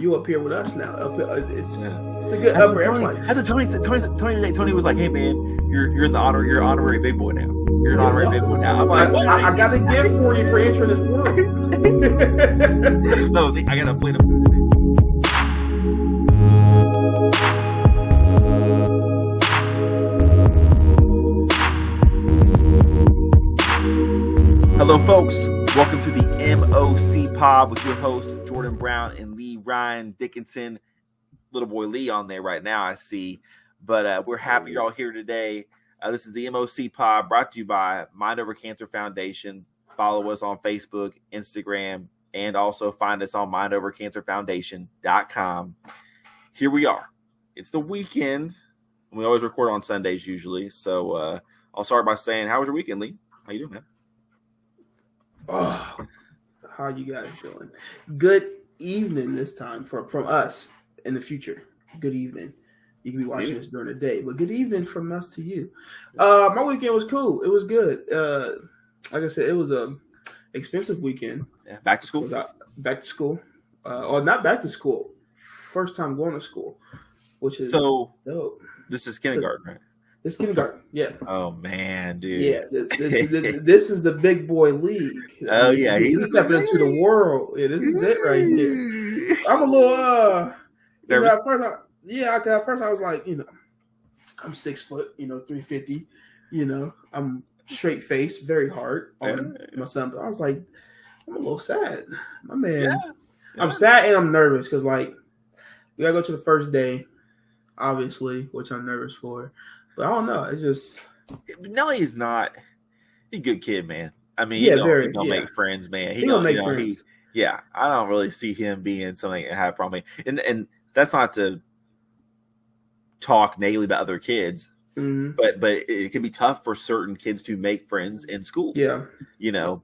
you up here with us now. It's a good upper airplane. That's what Tony said. Tony was like, "Hey man, you're honorary big boy now. You're an honorary big boy now." I'm like, I got a gift for you for entering this world. No, I gotta play them. Hello, folks. Welcome to the Moc Pod with your hosts Jordan Brown and Lee Ryan Dickinson. Little boy Lee on there right now, I see. But we're happy you're all here today. This is the Moc Pod brought to you by Mind Over Cancer Foundation. Follow us on Facebook, Instagram, and also find us on mindovercancerfoundation.com. Here we are. It's the weekend. We always record on Sundays usually. So I'll start by saying, how was your weekend, Lee? How you doing, man? Oh, how you guys doing? Good evening this time from us in the future. Good evening. You can be watching this during the day, but good evening from us to you. My weekend was cool. It was good. Like I said, it was a expensive weekend. Yeah, back to school. Back to school, or not back to school. First time going to school, which is so dope. This is kindergarten, right? This is kindergarten, yeah. Oh man, dude. Yeah, this is the big boy league. Oh yeah, he's stepping into the world. Yeah, this is it right here. I'm a little at first I was like, I'm 6 foot, 350, I'm straight faced, very hard on my son. But I was like, I'm a little sad, my man. Yeah. I'm sad and I'm nervous because we gotta go to the first day, obviously, which I'm nervous for. But I don't know. It's just Nelly's not a good kid, man. I mean, he'll make friends, man. He'll make friends. I don't really see him being something that had a problem. And that's not to talk negatively about other kids, but it can be tough for certain kids to make friends in school. Yeah,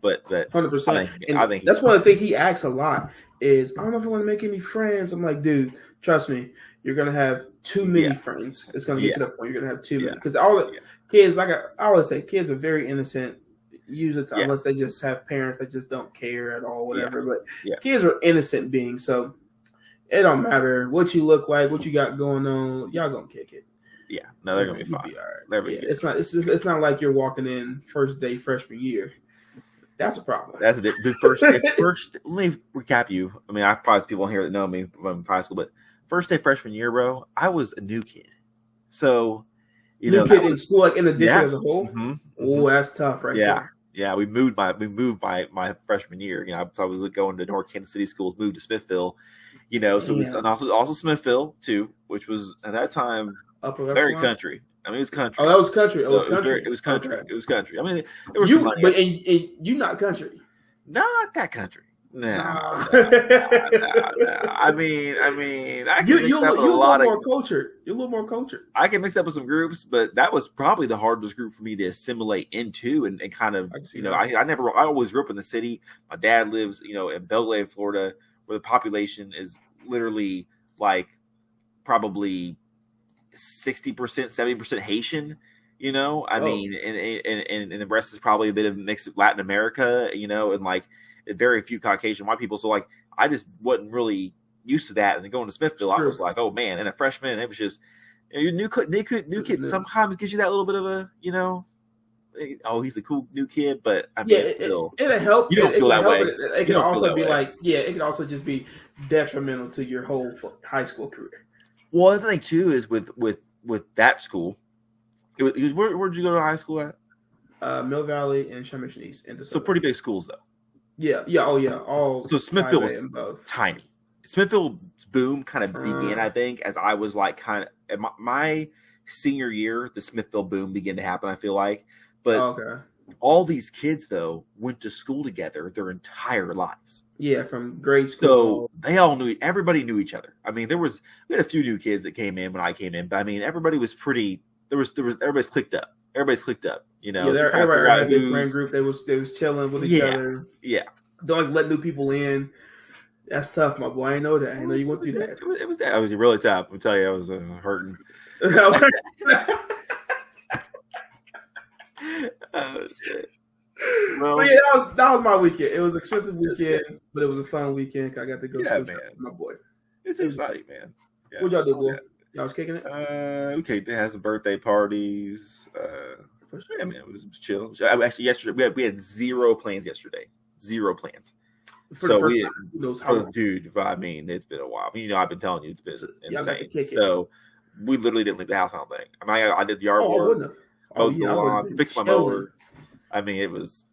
but 100%. I think that's one of the things he asks a lot is, I don't know if I want to make any friends. I'm like, dude, trust me. You're going to have too many friends. It's going to get to that point. You're going to have too many. Because all the kids, like I always say, kids are very innocent. Usually, unless they just have parents that just don't care at all, whatever. But kids are innocent beings. So it don't matter what you look like, what you got going on. Y'all going to kick it. Yeah. No, they're going to be fine. All right. It's not like you're walking in first day freshman year. That's a problem. That's the first. Let me recap you. I mean, I probably have people here that know me from high school, but first day freshman year, bro, I was a new kid. So, new kid in school, like in the district as a whole. Mm-hmm. Oh, that's tough, right there. Yeah, we moved my freshman year. I was going to North Kansas City schools, moved to Smithville. And also Smithville too, which was at that time very country. I mean, it was country. Oh, that was country. It was country. Okay. It was country. I mean, there was some money. But you not country. Not that country. No. I mean, I can mix up with a lot more culture. You're a little more cultured. I can mix up with some groups, but that was probably the hardest group for me to assimilate into, and kind of, I always grew up in the city. My dad lives, in Belgrade, Florida, where the population is literally like probably 60%, 70% Haitian. I mean, and the rest is probably a bit of mix of Latin America, and like very few Caucasian white people. So I just wasn't really used to that. And then going to Smithville, I was like, oh man, and a freshman, and it was just new kid sometimes gives you that little bit of a, oh, he's a cool new kid, but I mean, it'll help. You don't feel that way. It can also be it can also just be detrimental to your whole high school career. Well, the thing too is with that school, it was where'd you go to high school at? Mill Valley and Chum Mission East. So pretty big schools though. Yeah. All so Smithville was tiny. Smithville's boom kind of began, I think, as I was my senior year. The Smithville boom began to happen, I feel like. But all these kids though went to school together their entire lives. Yeah, from grade school. So everybody knew each other. I mean, we had a few new kids that came in when I came in, but I mean, everybody was pretty. Everybody's clicked up. Everybody's clicked up. Everybody had a big friend group. They was chilling with each other. Yeah. Don't let new people in. That's tough, my boy. I didn't know that. I didn't know you went through that. It was that. I was really tough. I'll tell you, I was hurting. Oh shit. Well, but that was my weekend. It was an expensive weekend, but it was a fun weekend. I got to go to my boy. It's exciting, man. Yeah. What y'all do, boy? Y'all was kicking it? Okay, they had some birthday parties. Yeah, man, it was chill. Actually, yesterday we had 0 plans yesterday. 0 plans. Dude, I mean, it's been a while. I've been telling you, it's been insane. So we literally didn't leave the house. I don't think. I mean, I did the yard work, mowed the lawn, fixed my mower. I mean, it's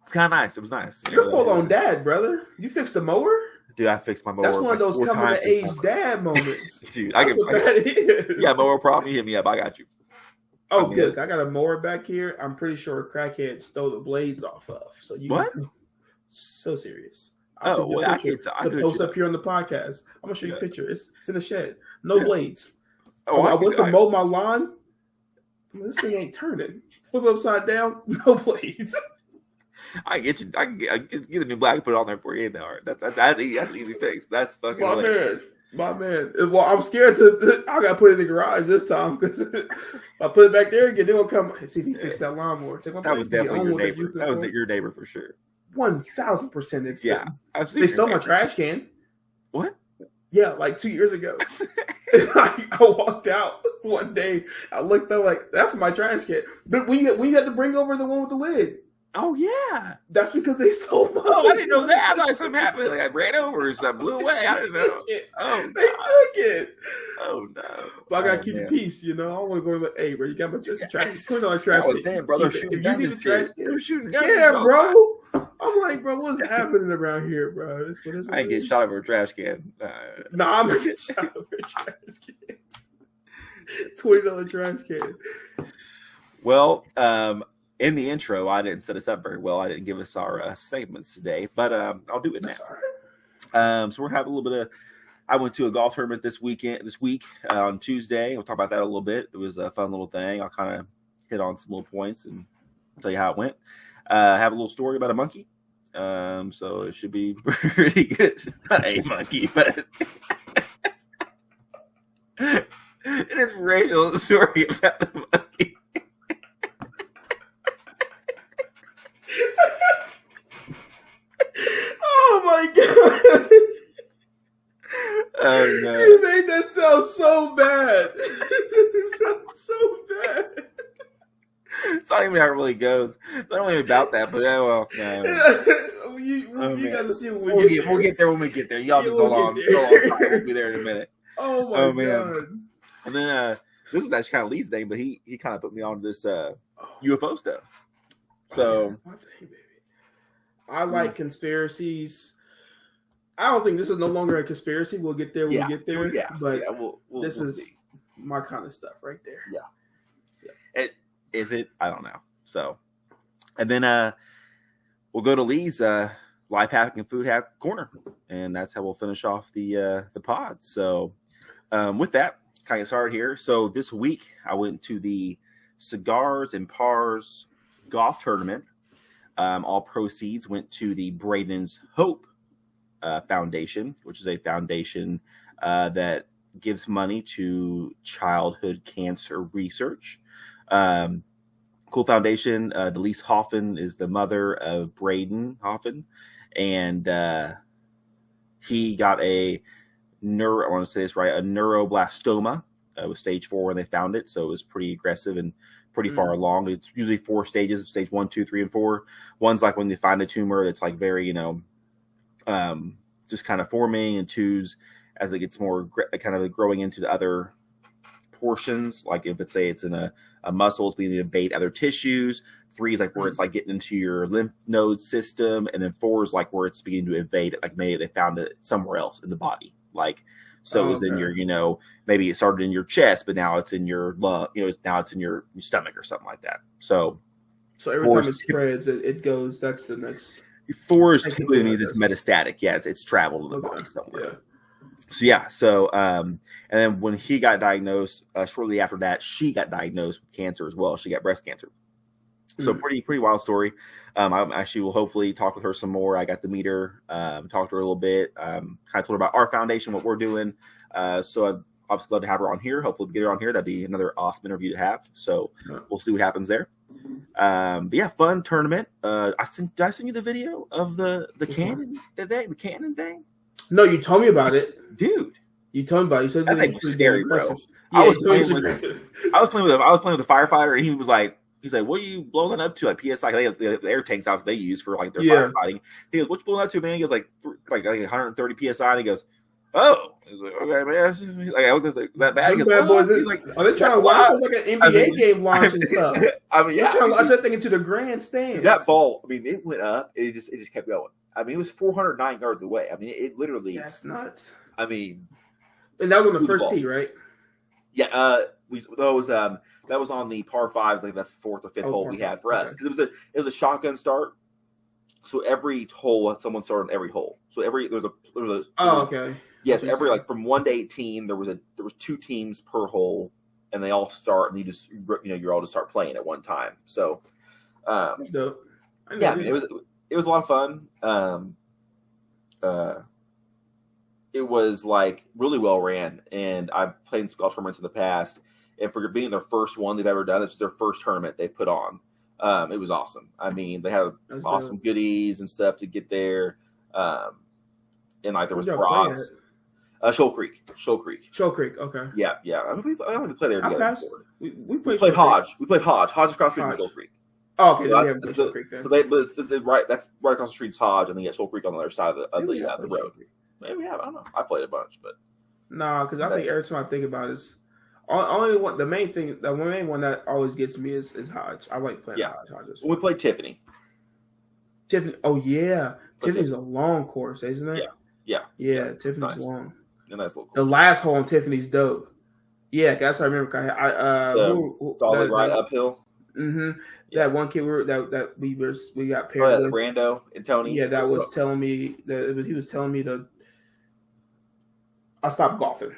kind of nice. It was nice. You're full on dad, brother. You fixed the mower? Dude, I fixed my mower. That's one of those coming of age dad moments. Dude, yeah, mower problem. You hit me up. I got you. Oh, good. I got a mower back here. I'm pretty sure a crackhead stole the blades off of. So what? So serious. I post up here on the podcast. I'm gonna show you a picture. It's in the shed. No blades. I went to mow my lawn. This thing ain't turning. Flip upside down. No blades. I get you. I can get a new black and put it on there for you. That's an easy fix. That's fucking my man. Well, I'm scared I gotta put it in the garage this time because if I put it back there again, they will come see if he fixed that lawnmower. That was definitely your neighbor. That was your neighbor for sure. 1,000%. Yeah, they stole my trash can. What? Yeah, like 2 years ago. I walked out one day. I looked up like that's my trash can. But when you had to bring over the one with the lid. Oh yeah, that's because they stole mine. Oh, I didn't know that. I thought something happened. Like I ran over or something, blew away. I didn't know. They took it. Oh no! But I gotta keep the peace. I don't want to go like, hey, bro, you got my trash. Put on a trash can, damn, brother. If you need a trash can, yeah, bro. I'm like, bro, what's happening around here, bro? I ain't get shot over a trash can. I'm gonna get shot over a trash can. $20 trash can. Well, in the intro, I didn't set us up very well. I didn't give us our segments today, but I'll do it now. That's all right. So we're having a little bit of. I went to a golf tournament this week on Tuesday. We'll talk about that a little bit. It was a fun little thing. I'll kind of hit on some little points and tell you how it went. Have a little story about a monkey. So it should be pretty good. Not a monkey, but an inspirational story about the monkey. Oh my god! Oh no! You made that sound so bad. It sounds so bad. It's not even how it really goes. It's not even about that, but well, no. You guys will see when we'll get there when we get there. Y'all just hold on. We'll be there in a minute. Oh my god! And then this is actually kind of Lee's thing, but he kind of put me on this UFO stuff. So my thing, baby. I like conspiracies. I don't think this is no longer a conspiracy. We'll get there when we get there. Yeah, but we'll is see. My kind of stuff right there. Yeah. Is it? I don't know. So, and then we'll go to Lee's life hack and food hack corner, and that's how we'll finish off the pod. So, with that, kind of started here. So this week I went to the Cigars and Pars golf tournament. All proceeds went to the Braden's Hope Foundation, which is a foundation that gives money to childhood cancer research. Cool foundation. Delise Hoffman is the mother of Braden Hoffman, and he got I want to say this right, a neuroblastoma. It was stage 4 when they found it, so it was pretty aggressive and pretty far along. It's usually 4 stages: stage 1, 2, 3, and 4. One's like when they find a tumor that's like very, just kind of forming, and 2's as it gets more kind of growing into the other portions. Like if it's in a muscle, it's beginning to invade other tissues. 3 is like where it's like getting into your lymph node system, and then 4 is like where it's beginning to invade it. Like maybe they found it somewhere else in the body. Like so it was in your, maybe it started in your chest, but now it's in your lung. Now it's in your stomach or something like that. So every time it spreads, it goes. That's the next. 4 is typically means it's metastatic. Yeah, it's traveled in the body somewhere. Yeah. So and then when he got diagnosed, shortly after that, she got diagnosed with cancer as well. She got breast cancer. So pretty wild story. I actually will hopefully talk with her some more. I got to meet her, talk to her a little bit, kind of told her about our foundation, what we're doing. So I'd obviously love to have her on here. Hopefully we get her on here. That'd be another awesome interview to have. So we'll see what happens there. But yeah, fun tournament. Did I send you the video of the cannon thing? The cannon thing? No, you told me about it, dude. You told me about it. You said that thing was scary, bro. Yeah, I was playing with the firefighter, and he was like, he's like, what are you blowing that up to? Like PSI, they have the air tanks out they use for like their firefighting. He goes, what you blowing that to, man? He goes like 130 PSI, and he goes, oh. He's like, okay, man. He's like, I was like, that bad. He goes, boys, he's like, are they trying to launch us like an NBA game launch and stuff? I mean, yeah. They're trying to launch that thing into the grandstand. That ball, I mean, it went up, and it just kept going. I mean, it was 409 yards away. I mean, it literally. That's nuts. I mean, and that was on the first tee, right? Yeah, that was on the par fives, like the fourth or fifth hole we had for us, because it was a shotgun start. So every hole, someone started on every hole. So there was okay. Yes, from 1 to 18, there was 2 teams per hole, and they all start, and you're all just start playing at one time. So, that's dope. Yeah, I mean, it was a lot of fun. It was like really well ran, and I've played in some golf tournaments in the past, and for being their first one they've ever done, this was their first tournament they put on. It was awesome. I mean, they had awesome goodies and stuff to get there, and like there was bras. Shoal Creek. Okay. Yeah. I mean, I only played there together. We played Hodge. We played Hodge. Hodge across the street from Shoal Creek. Oh, okay. So we have Shoal Creek then. That's right across the street's Hodge, and then you got Shoal Creek on the other side of the road. Maybe we have. I don't know. I played a bunch, but because I think every time I think about it, the main one that always gets me is Hodge. I like playing Hodge. We played Tiffany. Oh yeah, Tiffany's a long course, isn't it? Yeah. Tiffany's nice. Long. A nice little course. The last hole on Tiffany's dope. Yeah, that's what I remember. Right uphill. Mm-hmm. Yeah. That one kid we got paired with Brando and Tony. Yeah, that was telling me he was telling me I stopped golfing.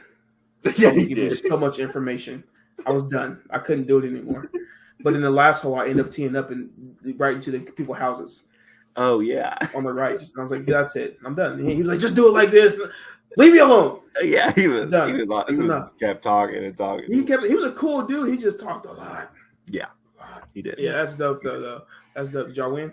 Yeah, he did. So much information. I was done. I couldn't do it anymore. But in the last hole, I ended up teeing up and right into the people's houses. Oh yeah, on the right. I was like, that's it. I'm done. He was like, just do it like this. Leave me alone. Yeah, he was. Done. He was kept talking and talking. He was a cool dude. He just talked a lot. Yeah, he did. Yeah, that's dope though. That's dope. Did y'all win?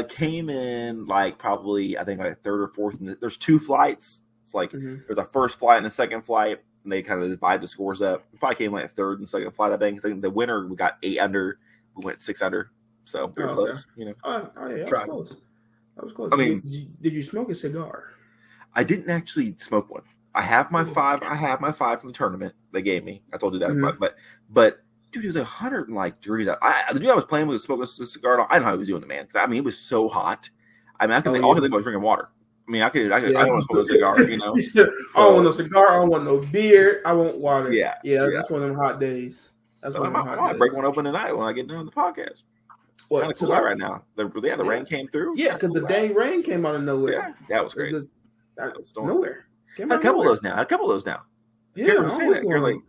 Came in like probably I think like third or fourth. There's 2 flights. It's like there's a first flight and a second flight, and they kind of divide the scores up. We probably came like a third and second flight. I think the winner we got 8 under. We went 6 under. So we were close. You know. Oh yeah, that was close. I mean, did you smoke a cigar? I didn't actually smoke one. I have my 5. I have my 5 from the tournament they gave me. I told you that, but dude, it was 100 degrees out. The dude I was playing with smoking a cigar. I don't know how he was doing it, man. I mean, it was so hot. I mean, all I could think about was drinking water. I mean, I don't want to smoke a cigar, you know. I don't want no cigar. I don't want no beer. I want water. Yeah. That's one of them hot days. That's one of them hot days. I might break one open tonight when I get done with the podcast. What? Kind of cool out right now. The rain came through. Yeah, because the dang rain came out of nowhere. Yeah, that was great. Nowhere. A couple of those now. Yeah,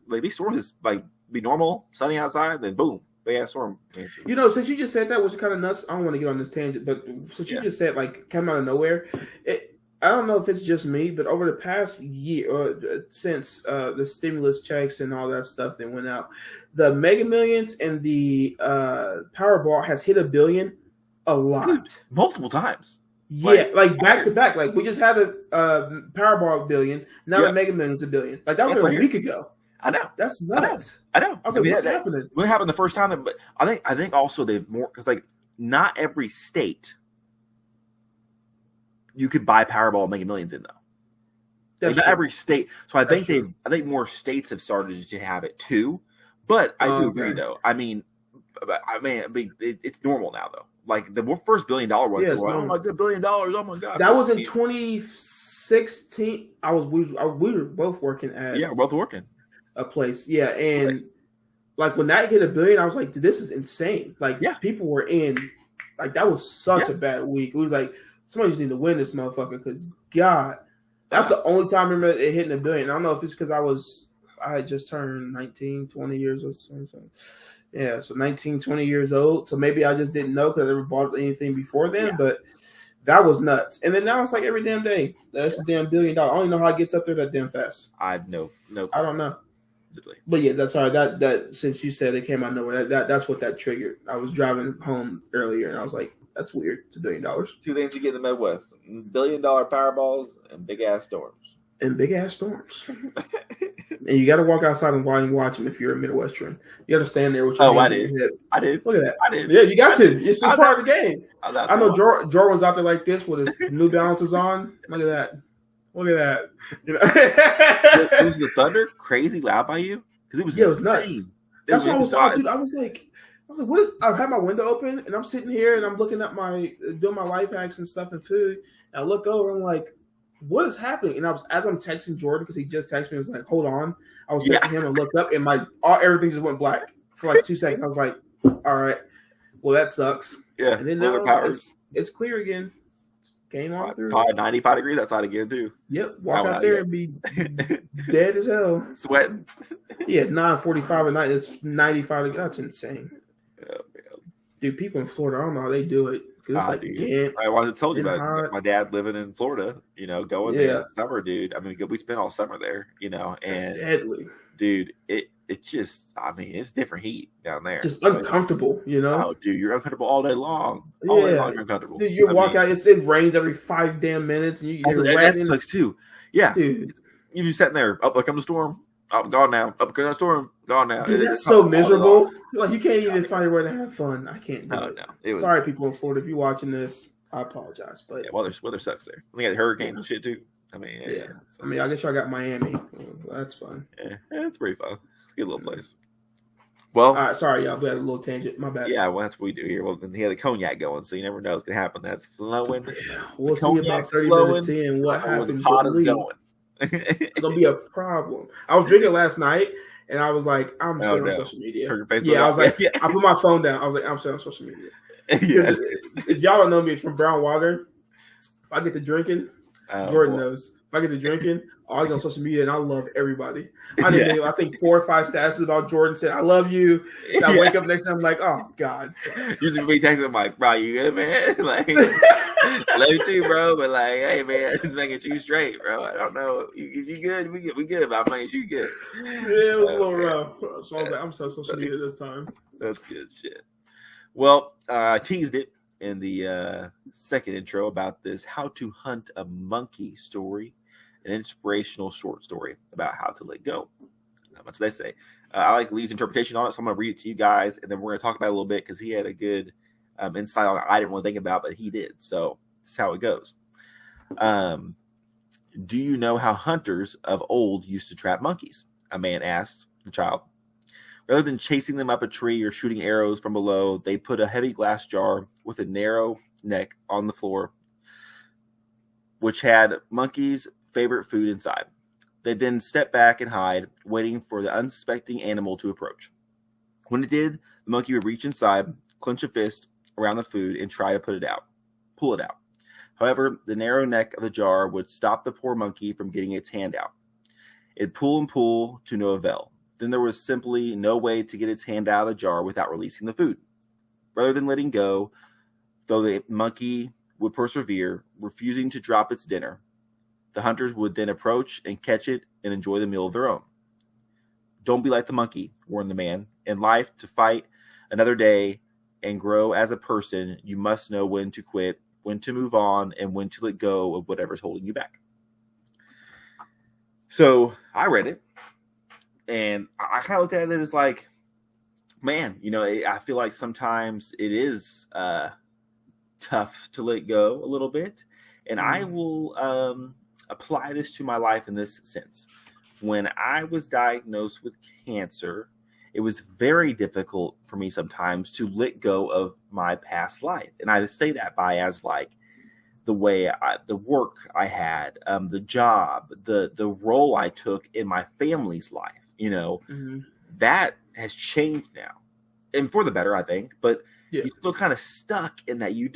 like these storms is like be normal, sunny outside, then boom, big ass storm. You know, since you just said that, was kind of nuts. I don't want to get on this tangent, but since you just said like came out of nowhere, I don't know if it's just me, but over the past year, or since the stimulus checks and all that stuff that went out, the Mega Millions and the Powerball has hit $1 billion a lot, dude, multiple times. Yeah, like back to back. Like we just had a Powerball $1 billion. Now the Mega Millions $1 billion. Like that was a week ago. I know. That's nuts. I know. I was like, what's happening? What happened the first time? But I think also they've more because like not every state you could buy Powerball and Mega Millions in though. Like, not every state. So I think more states have started to have it too. But I do agree though. I mean, it's normal now though. Like the first $1 billion one. Yeah, oh my god, $1 billion! Oh my god. That was in 2016. We were both working at. Yeah, we're both working. A place. Yeah, and like when that hit $1 billion, I was like, this is insane. Like people were in. Like that was such a bad week. It was like somebody just need to win this motherfucker because God, that's the only time I remember it hitting $1 billion. I don't know if it's because I had just turned 19, 20 years or something. Yeah, so 19, 20 years old. So maybe I just didn't know because I never bought anything before then, but that was nuts. And then now it's like every damn day. That's a damn $1 billion. I don't even know how it gets up there that damn fast. I know. I don't know. But yeah, that's all right. That since you said it came out of nowhere, that's what that triggered. I was driving home earlier and I was like, that's weird. It's $1 billion. 2 things you get in the Midwest: $1 billion Powerballs and big ass storms. and big ass storms. And you got to walk outside and watch them if you're a Midwestern. You got to stand there with your hands on your hip. I did. Look at that. I did. Yeah, you got to. It's just part of the game. I know Jordan was out there like this with his New Balances on. Look at that. Look at that. You know? Was the thunder crazy loud by you? Because it was nuts. That's what I was talking, dude. I was like, what is? I had my window open and I'm sitting here and I'm looking at doing my life hacks and stuff and food. And I look over and I'm like, what is happening? And as I'm texting Jordan, because he just texted me, I was like, hold on. I was texting him and looked up and everything just went black for like 2 seconds. I was like, all right, well, that sucks. Yeah. And then now it's clear again. Came on through. Probably 95 degrees outside again, too. Yep. Walk out there and be dead as hell. Sweating. Yeah, 9:45 at night. It's 95 degrees. That's insane. Oh, man. Dude, people in Florida, I don't know how they do it. Because it's like, damn. I told you about my dad living in Florida, going there in the summer, dude. I mean, we spent all summer there, and it's deadly. Dude, it just, I mean, it's different heat down there. Just uncomfortable, Oh, dude, you're uncomfortable all day long. All day long, you're uncomfortable. Dude, you walk out, it rains every 5 damn minutes, and that sucks too. Yeah, dude. You be sitting there, up, like I'm the storm. I'm gone now. Up, the storm. Gone now. Dude, that's so miserable. Like, you can't even find a way to have fun. I can't do it. No. Sorry, people in Florida, if you're watching this, I apologize. But weather sucks there. We got hurricanes and shit too. I mean, I mean, I guess y'all got Miami. That's fun. Yeah, it's pretty fun. It's a good little place. Well, all right, sorry, y'all. We had a little tangent. My bad. Yeah, well, that's what we do here. Well, then he had the cognac going, so you never know what's gonna happen. That's flowing. Yeah, we'll see about 30 minutes in what happens. The pot is going. It's gonna be a problem. I was drinking last night, and I was like, I'm sitting on social media. I was like, I put my phone down. I was like, I'm sitting on social media. If y'all don't know me from Brown Water, if I get to drinking, Jordan knows. If I get to drinking, I get on social media and I love everybody. I think 4 or 5 statuses about Jordan said, I love you. And I wake up next time, I'm like, oh, God. You just be texting, like, bro, you good, man? Like, love you too, bro. But, like, hey, man, just making you straight, bro. I don't know. You good? We good, but I'm making you good. Yeah, it was a little rough. So I was like, I'm so social media this time. That's good shit. Well, I teased it in the second intro about this How to Hunt a Monkey story, an inspirational short story about how to let go. Not much they say. I like Lee's interpretation on it, so I'm going to read it to you guys, and then we're going to talk about it a little bit because he had a good insight on it I didn't really think about, but he did. So this is how it goes. Do you know how hunters of old used to trap monkeys? A man asked the child. Rather than chasing them up a tree or shooting arrows from below, they put a heavy glass jar with a narrow neck on the floor, which had monkeys' favorite food inside. They then step back and hide, waiting for the unsuspecting animal to approach. When it did, the monkey would reach inside, clench a fist around the food, and try to pull it out. However, the narrow neck of the jar would stop the poor monkey from getting its hand out. It'd pull and pull to no avail. Then there was simply no way to get its hand out of the jar without releasing the food. Rather than letting go, though the monkey would persevere, refusing to drop its dinner, the hunters would then approach and catch it and enjoy the meal of their own. Don't be like the monkey, warned the man. In life, to fight another day and grow as a person, you must know when to quit, when to move on, and when to let go of whatever's holding you back. So I read it. And I kind of looked at it as like, man, I feel like sometimes it is tough to let go a little bit. And I will apply this to my life in this sense. When I was diagnosed with cancer, it was very difficult for me sometimes to let go of my past life. And I say that as like the way the work I had, the job, the role I took in my family's life. That has changed now, and for the better, I think. But you're still kind of stuck in that. You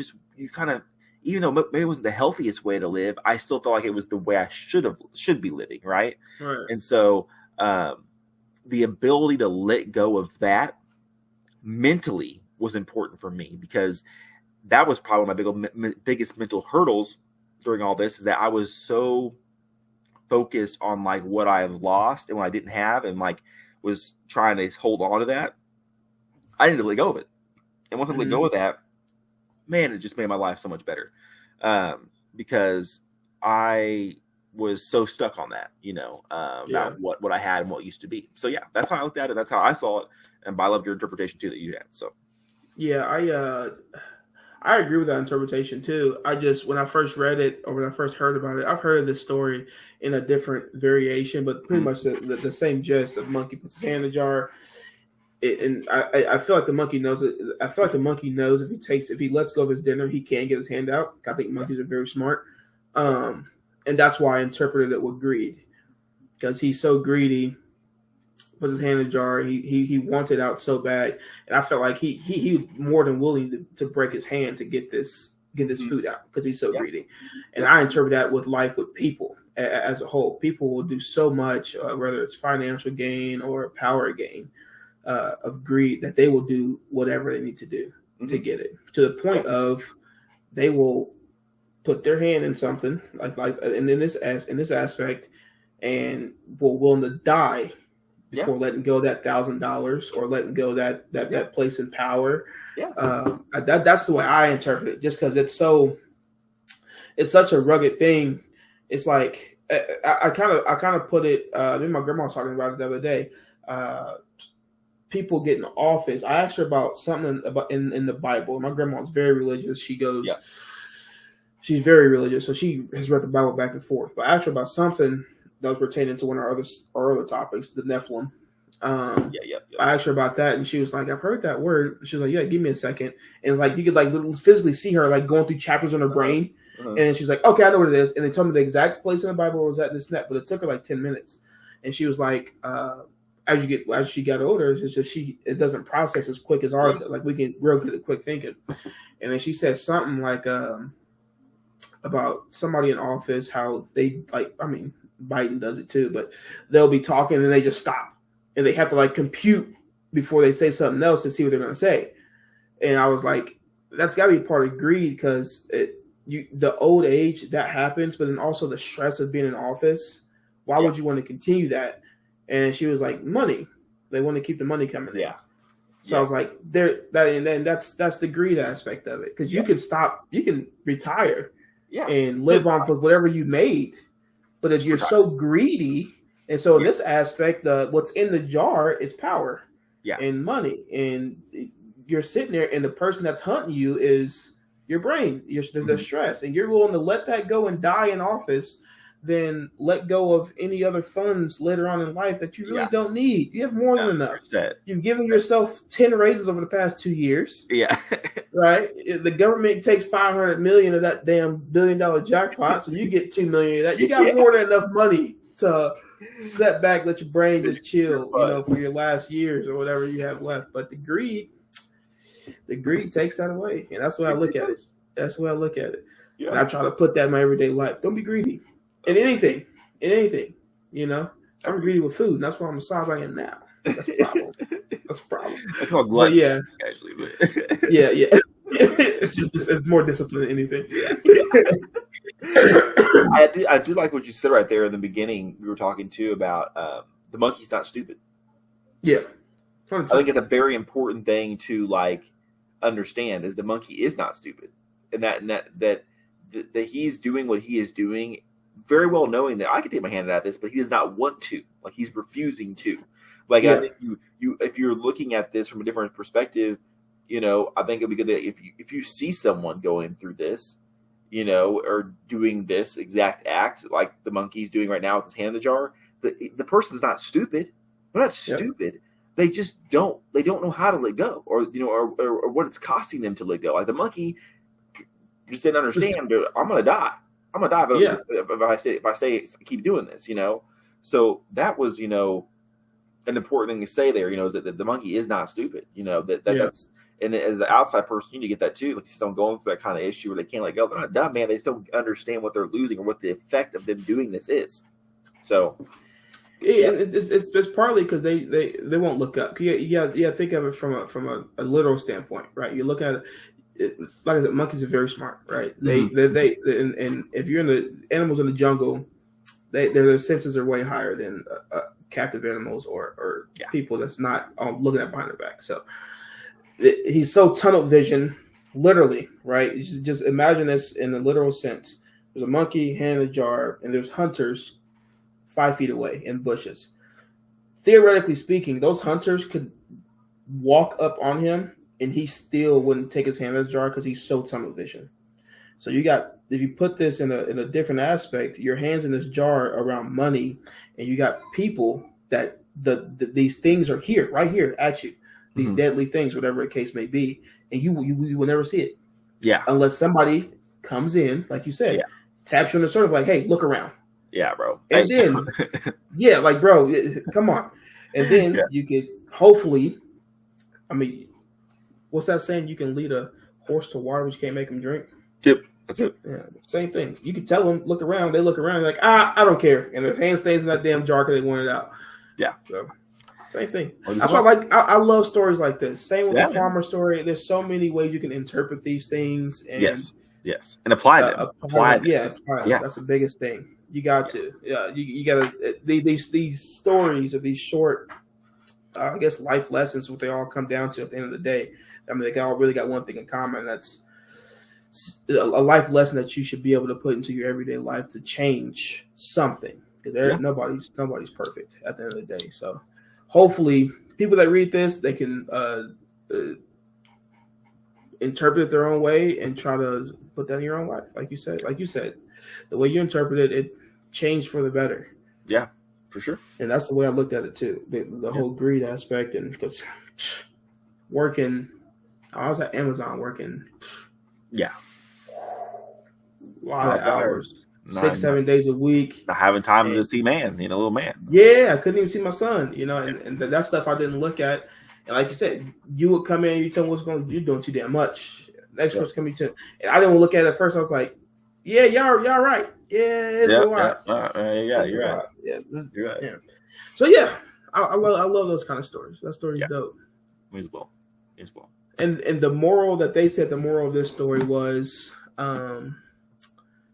kind of, even though maybe it wasn't the healthiest way to live, I still felt like it was the way I should be living, right? And so, the ability to let go of that mentally was important for me, because that was probably my biggest mental hurdles during all this. Is that I was so focused on like what I've lost and what I didn't have, and like was trying to hold on to that. I needed to let go of it. And once I let go of that, man, it just made my life so much better. Because I was so stuck on that, about what I had and what used to be. So yeah, that's how I looked at it. That's how I saw it, and I loved your interpretation too that you had. So yeah, I agree with that interpretation too. When I first read it or when I first heard about it, I've heard of this story in a different variation, but pretty much the same gist. The monkey puts his hand in the jar. And I feel like the monkey knows it. I feel like the monkey knows if he lets go of his dinner, he can get his hand out. I think monkeys are very smart, and that's why I interpreted it with greed, because he's so greedy. Puts his hand in the jar. He wants it out so bad, and I felt like he more than willing to break his hand to get this food out because he's so greedy. And I interpret that with life with people as a whole. People will do so much, whether it's financial gain or power gain. Of greed, that they will do whatever they need to do to get it, to the point of they will put their hand in something like and in this aspect, and will willing to die before letting go of that $1,000 or letting go of that place in power. That's the way I interpret it, just because it's such a rugged thing. It's like I kind of put it. Me and my grandma was talking about it the other day. People get in office. I asked her about something about in the Bible. My grandma was very religious. She's very religious, so she has read the Bible back and forth. But I asked her about something that was pertaining to one of our other topics, the Nephilim. I asked her about that, and she was like, "I've heard that word." She was like, "Yeah, give me a second." And it's like you could like physically see her like going through chapters in her brain, and she's like, "Okay, I know what it is." And they told me the exact place in the Bible where it was at this and that, but it took her like 10 minutes. And she was like, as she got older, it's just it doesn't process as quick as ours. Like we get real good at quick thinking. And then she said something like about somebody in office, how they Biden does it too, but they'll be talking and they just stop and they have to like compute before they say something else to see what they're going to say. And I was like, that's got to be part of greed, because the old age that happens, but then also the stress of being in office. Why would you want to continue that? And she was like, money. They want to keep the money coming in. So I was like, that's the greed aspect of it. Because you can stop, you can retire and live on for whatever you made. But if you're so greedy, and so in this aspect, what's in the jar is power and money. And you're sitting there, and the person that's hunting you is your brain, the stress. And you're willing to let that go and die in office, then let go of any other funds later on in life that you really don't need. You have more than enough. You've given yourself 10 raises over the past 2 years. Right? The government takes $500 million of that damn $1 billion jackpot, so you get $2 million of that. You got more than enough money to step back, let your brain just chill, for your last years or whatever you have left. But the greed takes that away. And that's the way I look at it. That's the way I look at it. And I try to put that in my everyday life. Don't be greedy. In anything, I'm greedy with food, and that's why I'm as size I am now. That's a problem. That's called gluttony, actually. But. It's more discipline than anything. I do like what you said right there in the beginning. We were talking too about the monkey's not stupid. I think it's a very important thing to understand is the monkey is not stupid, and that he's doing what he is doing, very well knowing that I can take my hand out of this, but he does not want to. He's refusing to. I think you if you're looking at this from a different perspective, I think it'd be good that if you see someone going through this, or doing this exact act like the monkey's doing right now with his hand in the jar, the person's not stupid. They're not stupid. They just don't know how to let go, or what it's costing them to let go. Like the monkey just didn't understand. I'm gonna die. I'm gonna die if I say keep doing this. So that was an important thing to say there. Is that the monkey is not stupid. That's, and as an outside person, you need to get that too. Like someone going through that kind of issue where they can't let go. They're not dumb, man. They still understand what they're losing or what the effect of them doing this is. So. It's partly because they won't look up. Think of it from a literal standpoint, right? You look at it, like I said, monkeys are very smart, right? And if you're in the animals in the jungle, their senses are way higher than captive animals or people that's not looking at behind their back. So he's so tunnel vision, literally, right? You just imagine this in the literal sense. There's a monkey, hand in a jar, and there's hunters 5 feet away in bushes. Theoretically speaking, those hunters could walk up on him and he still wouldn't take his hand in his jar because he's so tunnel vision. So you got, if you put this in a different aspect, your hands in this jar around money, and you got people that these things are here, right here at you, these deadly things, whatever the case may be, and you will never see it. Yeah. Unless somebody comes in, like you said, taps you on the shoulder, like, hey, look around. Yeah, bro. And then, like, bro, come on. And then you could hopefully, I mean, what's that saying? You can lead a horse to water, but you can't make him drink. Yep, that's it. Yeah, same thing. You can tell them, look around. They look around, like, I don't care. And their hand stays in that damn jar because they want it out. Yeah. So, same thing. That's why I love stories like this. Same with the farmer story. There's so many ways you can interpret these things. And yes. And apply them. Apply them. Yeah. That's the biggest thing. You got to. Yeah, you got to. These stories or these short, I guess, life lessons, what they all come down to at the end of the day. I mean, they all really got one thing in common. That's a life lesson that you should be able to put into your everyday life to change something. Because nobody's perfect at the end of the day. So hopefully people that read this, they can interpret it their own way and try to put that in your own life. Like you said, the way you interpret it, it changed for the better. Yeah, for sure. And that's the way I looked at it too. The whole greed aspect, and because I was at Amazon working. Yeah. A lot of hours. 6-7 days a week. Not having time to see little man. Yeah, I couldn't even see my son, and that stuff I didn't look at. And like you said, you would come in, you tell me what's going on, you're doing too damn much. Next person coming to, and I didn't look at it at first. I was like, yeah, y'all right. Yeah, it's a lot. You're right. Yeah, you're right. Yeah. So yeah, I love those kind of stories. That story's dope. As well. And the moral that they said, the moral of this story was,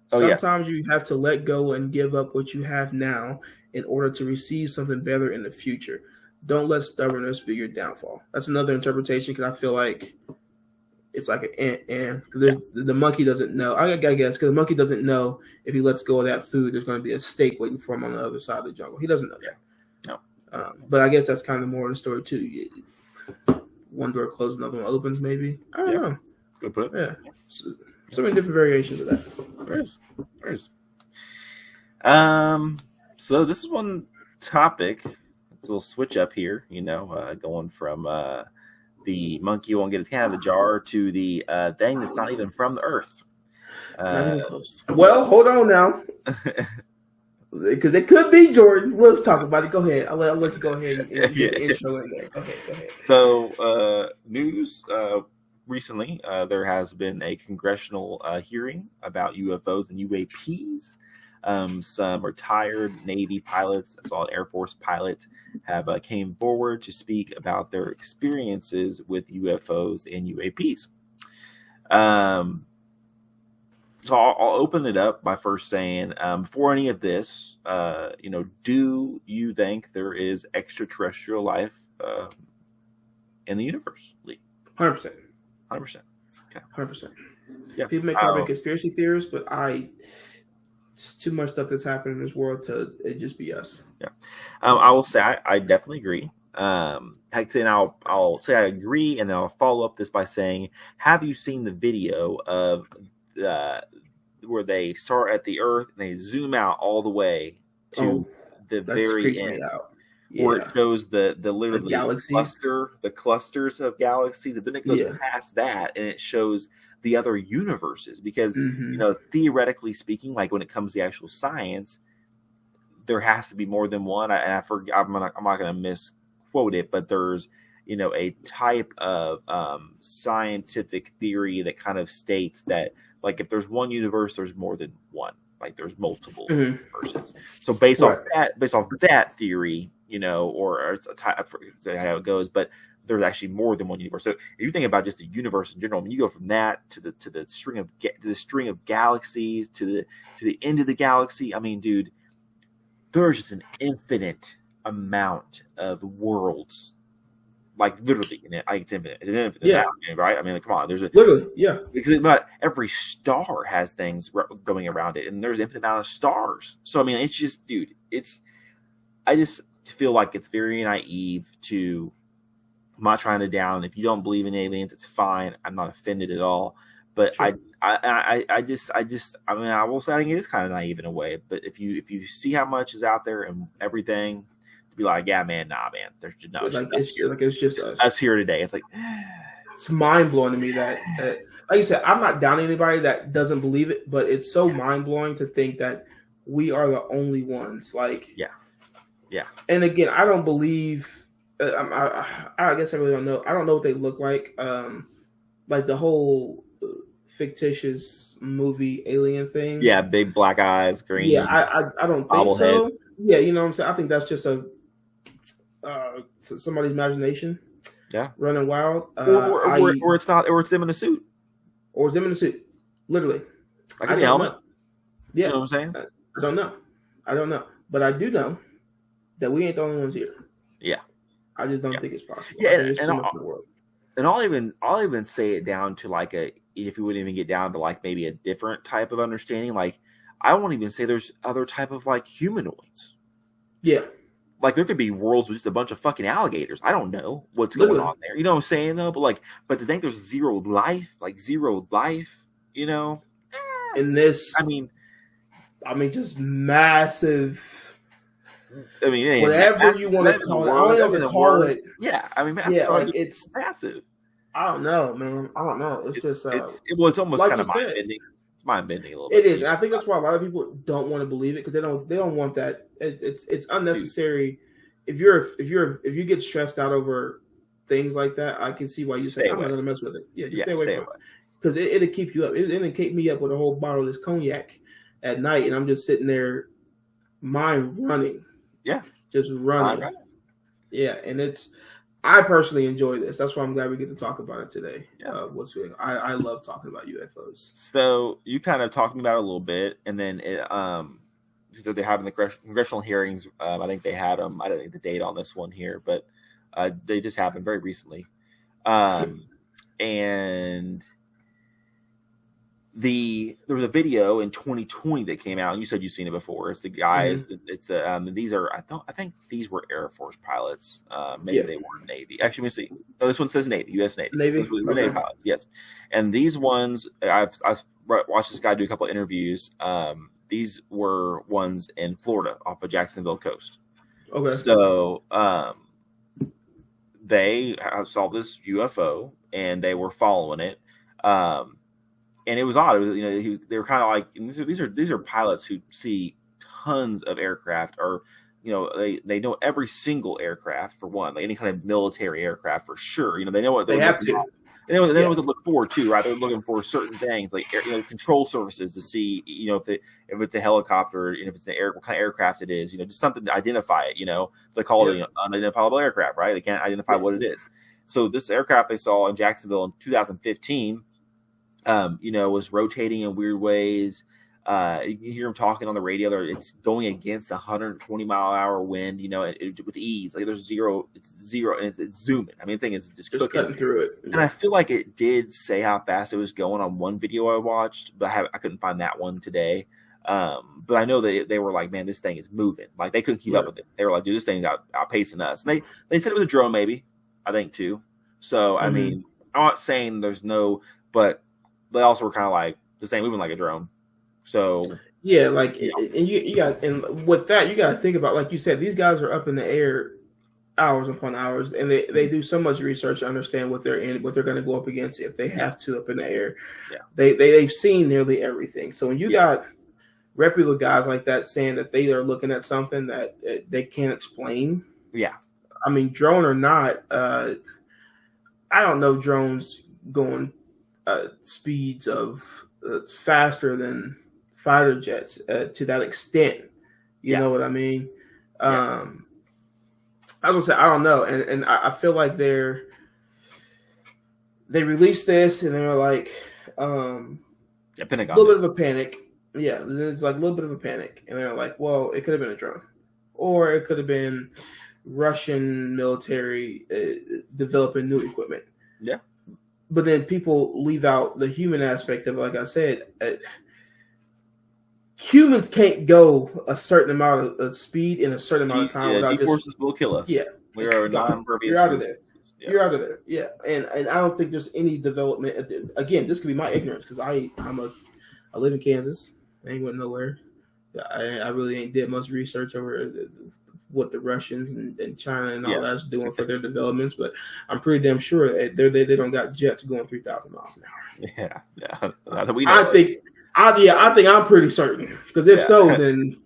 sometimes you have to let go and give up what you have now in order to receive something better in the future. Don't let stubbornness be your downfall. That's another interpretation, because I feel like it's like the monkey doesn't know. I guess because the monkey doesn't know if he lets go of that food, there's going to be a steak waiting for him on the other side of the jungle. He doesn't know that. No. But I guess that's kind of the moral of the story too. One door closes, another one opens. Maybe, I don't know. Good put. Yeah. So many different variations of that. There is. So this is one topic. It's a little switch up here, going from the monkey won't get his hand out of the jar to the thing that's not even from the earth. Well, hold on now. Because it could be, Jordan. We'll talk about it. Go ahead. I'll let you go ahead and get the intro in there. Go ahead. So, news recently, there has been a congressional hearing about UFOs and UAPs. Some retired Navy pilots, as well as Air Force pilots, have came forward to speak about their experiences with UFOs and UAPs. So I'll open it up by first saying, before any of this, do you think there is extraterrestrial life in the universe? 100%. 100%. Okay. 100%. Yeah. People make conspiracy theories, but it's too much stuff that's happening in this world to it just be us. Yeah. I will say I definitely agree. I'll say I agree, and then I'll follow up this by saying, have you seen the video of where they start at the Earth and they zoom out all the way to the very end, where it shows the literally the clusters of galaxies, and then it goes past that and it shows the other universes, because theoretically speaking, like when it comes to the actual science, there has to be more than one. I'm not going to misquote it, but there's a type of scientific theory that kind of states that, like, if there's one universe, there's more than one. Like, there's multiple universes. So based off that theory, or it's a type how it goes, but there's actually more than one universe. So if you think about just the universe in general, I mean, you go from that to the string of galaxies to the end of the galaxy. I mean, dude, there's just an infinite amount of worlds like literally, it's infinite. It's infinite, yeah. Right? I mean, like, come on. There's literally, yeah. Because not every star has things going around it, and there's an infinite amount of stars. So I mean, it's just, dude, I just feel like it's very naive to. I'm not trying to down. If you don't believe in aliens, it's fine. I'm not offended at all. But sure. I mean, I will say I think it is kind of naive in a way. But if you see how much is out there and everything, to be like, yeah, man, nah, man, there's just no. It's just us here today. It's like it's mind blowing to me that like you said, I'm not downing anybody that doesn't believe it, but it's so mind blowing to think that we are the only ones. Like, yeah. And again, I don't believe. I guess I really don't know. I don't know what they look like. Like the whole fictitious movie alien thing. Yeah, big black eyes, green. Yeah, I don't think so. Head. Yeah, you know what I'm saying? I think that's just somebody's imagination. Yeah, running wild. Or it's not, or it's them in a suit. Or it's them in a suit. Literally. Like a helmet. Yeah. You know what I'm saying? I don't know. But I do know that we ain't the only ones here. Yeah. I just don't think it's possible. Yeah, and I'll even say it down to like if you wouldn't even get down to like maybe a different type of understanding, like I won't even say there's other type of like humanoids. Yeah. Like there could be worlds with just a bunch of fucking alligators. I don't know what's going on there. You know what I'm saying though? But to think there's zero life, you know? In this, I mean just massive. I mean, whatever you want to call it, I don't even call it. Yeah, I mean, massive. Yeah, like it's massive. I don't know, man. I don't know. It's just it's almost like kind of mind bending. It's mind bending a little bit. It is, and I think that's why a lot of people don't want to believe it because they don't want that. It's unnecessary. Dude. If you get stressed out over things like that, I can see why you say I'm not gonna mess with it. Yeah, just stay away from it because it'll keep you up. It'll keep me up with a whole bottle of this cognac at night, and I'm just sitting there, mind running. Yeah, just running. Right. Yeah, and I personally enjoy this. That's why I'm glad we get to talk about it today. Yeah, I love talking about UFOs. So you kind of talked about it a little bit, and then so they're having the congressional hearings. I think they had them. I don't think the date on this one here, but they just happened very recently, and. There was a video in 2020 that came out, and you said you've seen it before. It's the guys. Mm-hmm. These are I think these were Air Force pilots. Maybe they were Navy. Actually, let me see. No, this one says Navy, U.S. Navy. Navy, Navy pilots. Yes, and these ones I've watched this guy do a couple of interviews. These were ones in Florida off of Jacksonville coast. Okay. So they saw this UFO and they were following it. And it was odd. It was, they were kind of like these are pilots who see tons of aircraft, or they know every single aircraft for one, like any kind of military aircraft for sure. They know what they have to. They know what to look forward to, right? They're looking for certain things like control surfaces to see, if it's a helicopter, if it's what kind of aircraft it is, just something to identify it. So they call it unidentifiable aircraft, right? They can't identify what it is. So this aircraft they saw in Jacksonville in 2015. Was rotating in weird ways. You can hear them talking on the radio. It's going against 120 mile an hour wind, with ease. Like there's zero, it's zero, and it's zooming. I mean, the thing is just cutting through it. And I feel like it did say how fast it was going on one video I watched, but I couldn't find that one today. But I know that they were like, man, this thing is moving. Like they couldn't keep up with it. They were like, dude, this thing's outpacing us. And they said it was a drone, maybe, I think too. So, I mean, I'm not saying there's no, but they also were kind of like the same moving like a drone. So yeah, like and you got, and with that you got to think about, like you said, these guys are up in the air hours upon hours, and they do so much research to understand what they're going to go up against if they have to up in the air. Yeah, they've seen nearly everything. So when you got reputable guys like that saying that they are looking at something that they can't explain, I mean, drone or not, I don't know drones going speeds of faster than fighter jets to that extent. You know what I mean? I was gonna say I don't know, and I feel like they released this and they were like Pentagon, a little bit of a panic. Yeah, it's like a little bit of a panic, and they're like, well, it could have been a drone, or it could have been Russian military developing new equipment. Yeah. But then people leave out the human aspect of it. Like I said, humans can't go a certain amount of speed in a certain amount of time without G-forces will kill us. Yeah. We are non-impervious. You're out of there. Yeah. You're out of there. Yeah. And I don't think there's any development. Again, this could be my ignorance because I live in Kansas. I ain't went nowhere. I really ain't did much research over what the Russians and China and all that's doing for their developments, but I'm pretty damn sure they don't got jets going 3,000 miles an hour. Yeah. I think I'm pretty certain because if so, then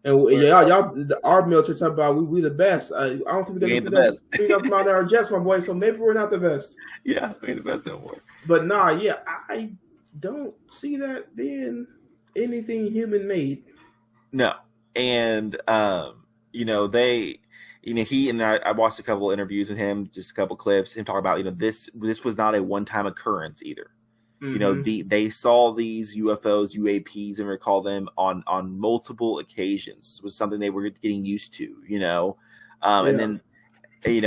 y'all our military talk about we the best. I don't think we're the best. 3,000 mile an hour jets, my boy. So maybe we're not the best. Yeah, we ain't the best no more. But I don't see that being anything human made. No, and he and I watched a couple interviews with him, just a couple clips, him talking about this was not a one-time occurrence either. Mm-hmm. They saw these UFOs, UAPs, and recall them on multiple occasions. It was something they were getting used to, and then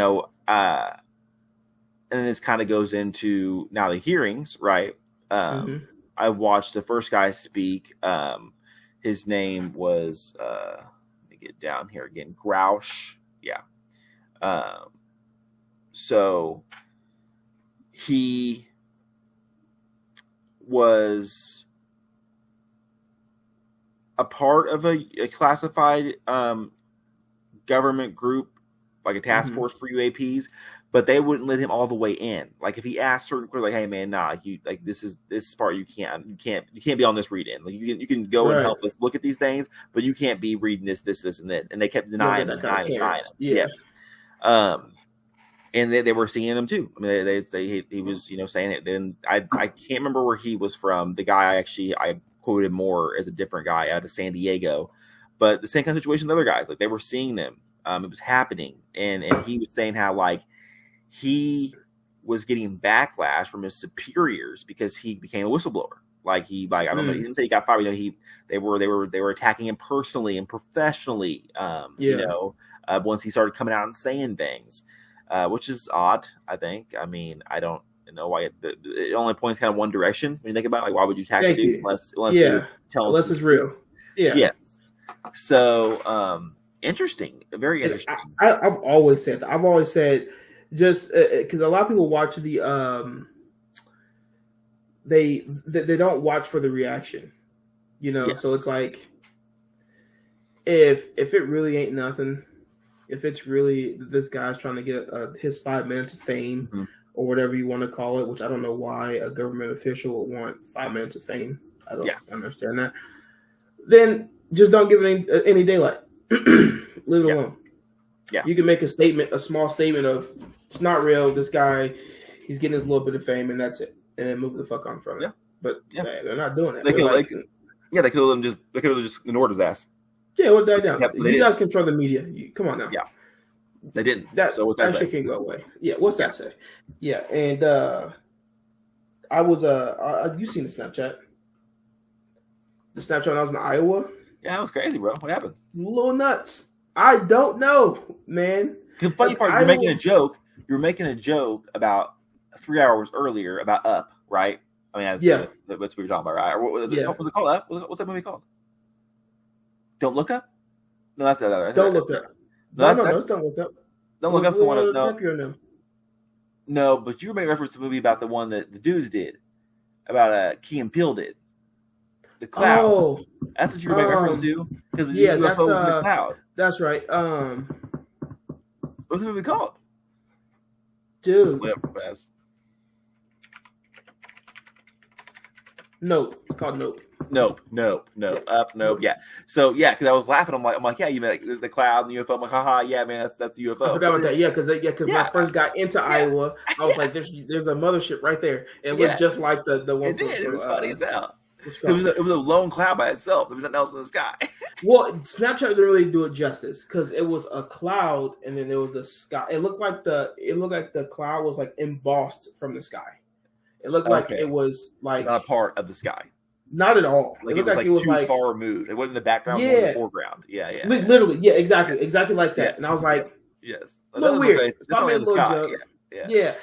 and this kind of goes into now the hearings, right? Mm-hmm. I watched the first guy speak. His name was let me get down here again. Grouch. Yeah. So he was a part of a classified government group, like a task force for UAPs, but they wouldn't let him all the way in. Like if he asked certain questions, like, "Hey man, nah, this part you can't be on this read in. Like you can go and help us look at these things, but you can't be reading this, and this." And they kept denying him. Yes. And they were seeing him too. I mean, he was saying it. Then I can't remember where he was from. The guy I quoted more as a different guy out of San Diego, but the same kind of situation with other guys. Like they were seeing them. It was happening, and he was saying how like he was getting backlash from his superiors because he became a whistleblower. I don't know. He didn't say he got fired. They were attacking him personally and professionally. Once he started coming out and saying things, which is odd. I think. I mean, I don't know why it only points kind of one direction when you think about why would you attack a dude unless it's real. Yeah. Yes. So interesting. Very interesting. I've always said that. I've always said. Just because a lot of people watch the they don't watch for the reaction, So it's like if it really ain't nothing, if it's really this guy's trying to get his 5 minutes of fame or whatever you want to call it, which I don't know why a government official would want 5 minutes of fame. I don't understand that. Then just don't give it any daylight. Leave it alone. Yeah, you can make a small statement of. It's not real. This guy, he's getting his little bit of fame, and that's it. And then move the fuck on from it. Yeah. But they're not doing it. They could have just ignored his ass. Yeah, well, die down. You guys control the media. Come on now. Yeah. They didn't. So what's that say? Shit can go away. Yeah, what's that say? Yeah, and I was you seen the Snapchat? The Snapchat when I was in Iowa? Yeah, that was crazy, bro. What happened? A little nuts. I don't know, man. The funny part, you're making a joke. You were making a joke about 3 hours earlier about Up, right? I mean, that's what we were talking about, right? Or what was it called? Up? What's that movie called? Don't Look Up? No, that's the other. Don't Look Up. No, Don't Look Up. Don't Look Up's the one. No, but you made reference to a movie about the one that the dudes did, about Key and Peele did. The Cloud. Oh, that's what you made reference to because the UFO was in the cloud. That's right. What's the movie called? Dude. Nope. It's called Nope. Nope. Up, nope. Yeah. So because I was laughing. I'm like, yeah, you meant the cloud and the UFO. I'm like, haha, yeah, man, that's the UFO. I forgot about that. Yeah, because when I first got into Iowa, I was like, there's a mothership right there. It looked just like the one. It did. It was funny as hell. It was a lone cloud by itself. There was nothing else in the sky. Well, Snapchat didn't really do it justice because it was a cloud and then there was the sky. It looked like the cloud was like embossed from the sky. It looked like it was like not a part of the sky. Not at all. Like it looked like it was too far removed. It wasn't in the background, it was in the foreground. Yeah. Literally, yeah, exactly like that. Yes. And I was like, Yes. A little weird. It's only in the sky. Yeah.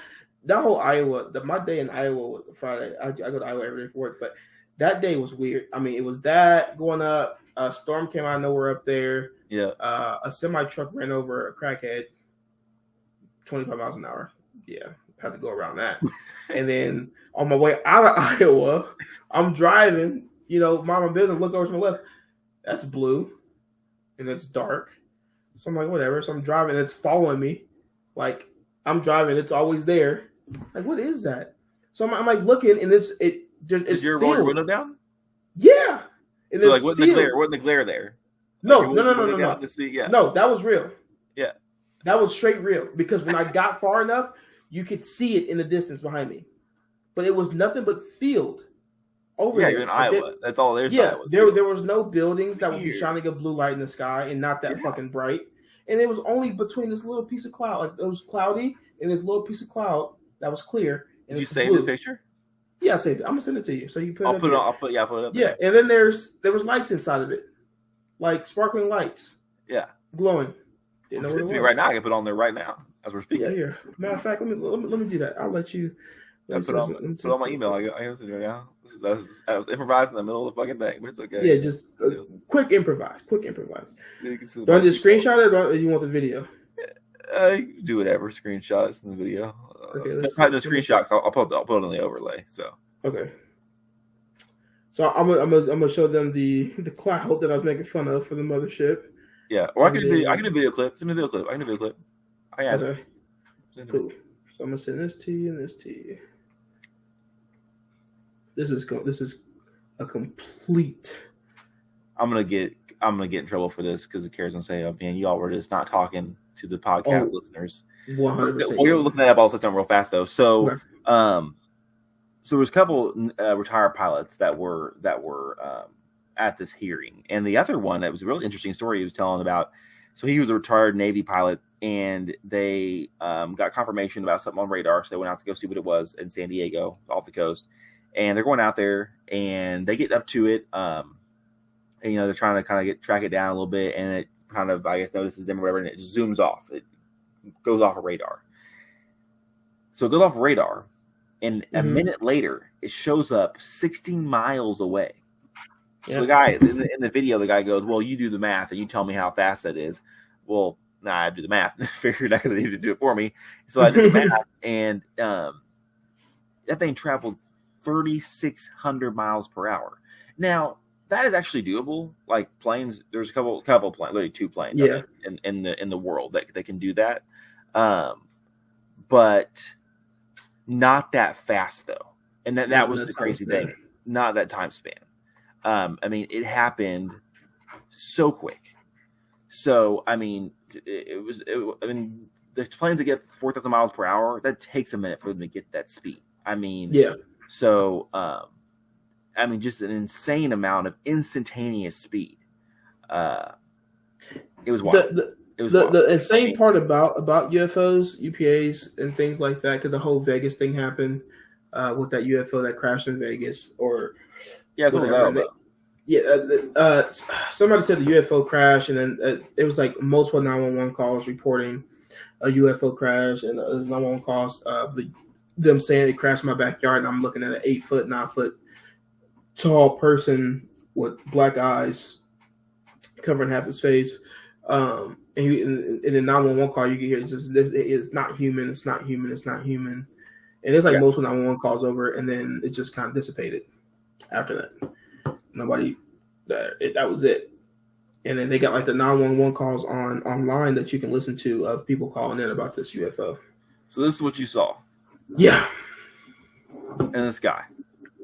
That whole Iowa, my day in Iowa was Friday. I go to Iowa every day for work, but that day was weird. I mean, it was that going up. A storm came out of nowhere up there. Yeah. A semi truck ran over a crackhead, 25 miles an hour. Yeah, had to go around that. And then on my way out of Iowa, I'm driving. Mind my business. Look over to my left. That's blue, and it's dark. So I'm like, whatever. So I'm driving. It's following me. Like I'm driving. It's always there. Like, what is that? So I'm like looking, and it's Is your window down? Yeah. And so like, wasn't the glare there? No. Yeah. No, that was real. Yeah. That was straight real because when I got far enough, you could see it in the distance behind me, but it was nothing but field. Over there. You're in Iowa. That's all there's. Yeah, there was no buildings that would be shining a blue light in the sky and not that fucking bright. And it was only between this little piece of cloud, like it was cloudy, and this little piece of cloud that was clear. And Did you save the picture? Yeah, I saved it. I'm gonna send it to you. So you put. I'll put it up. Yeah, and then there was lights inside of it, like sparkling lights. Yeah, glowing. Didn't know what it was. Right now, I can put it on there right now as we're speaking. Yeah, here. Matter of fact, let me do that. I'll let you. Put on my email. I can send you right now. I was improvising in the middle of the fucking thing, but it's okay. Yeah, just quick improvise. Do I just screenshot it, or do you want the video? You do whatever. Screenshot it in the video. Okay, probably no screenshot. I'll put it on the overlay. So okay. So I'm gonna show them the cloud that I was making fun of for the mothership. Yeah, or I can do a video clip. Send me a video clip. I can do a video clip. I got it. Cool. So I'm gonna send this to you and this to you. This is a complete. I'm gonna get in trouble for this because the Kara's gonna say, "Oh man, y'all were just not talking to the podcast listeners." 100%. We're looking that up all the time real fast though. So, okay. So there was a couple retired pilots that were at this hearing, and the other one, it was a really interesting story he was telling about. So he was a retired Navy pilot, and they got confirmation about something on radar, so they went out to go see what it was in San Diego, off the coast. And they're going out there, and they get up to it. And, they're trying to kind of track it down a little bit, and it kind of, I guess, notices them or whatever, and it just zooms off. It goes off of radar. So it goes off of radar, and a minute later, it shows up 16 miles away. Yeah. So the guy in the video, the guy goes, "Well, you do the math, and you tell me how fast that is." Well, I do the math. Figured out because they need to do it for me. So I did the math, and that thing traveled 3,600 miles per hour. Now that is actually doable. Like planes, there's a couple planes, literally 2 planes in the world that can do that. But not that fast though. And that was the crazy thing. Not that time span. I mean, it happened so quick. So I mean, the planes that get 4,000 miles per hour, that takes a minute for them to get that speed. I mean, yeah. So, just an insane amount of instantaneous speed. It was wild. The insane part about UFOs, UPAs, and things like that, because the whole Vegas thing happened with that UFO that crashed in Vegas, somebody said the UFO crashed, and then it was like multiple 911 calls reporting a UFO crash, and 911 calls of them saying it crashed in my backyard, and I'm looking at an 8-foot, 9-foot tall person with black eyes covering half his face. And in the 911 call, you can hear it's not human, it's not human, it's not human. And there's like multiple 911 calls over, and then it just kind of dissipated after that. Nobody, that was it. And then they got like the 911 calls online that you can listen to of people calling in about this UFO. So this is what you saw. Yeah. In the sky.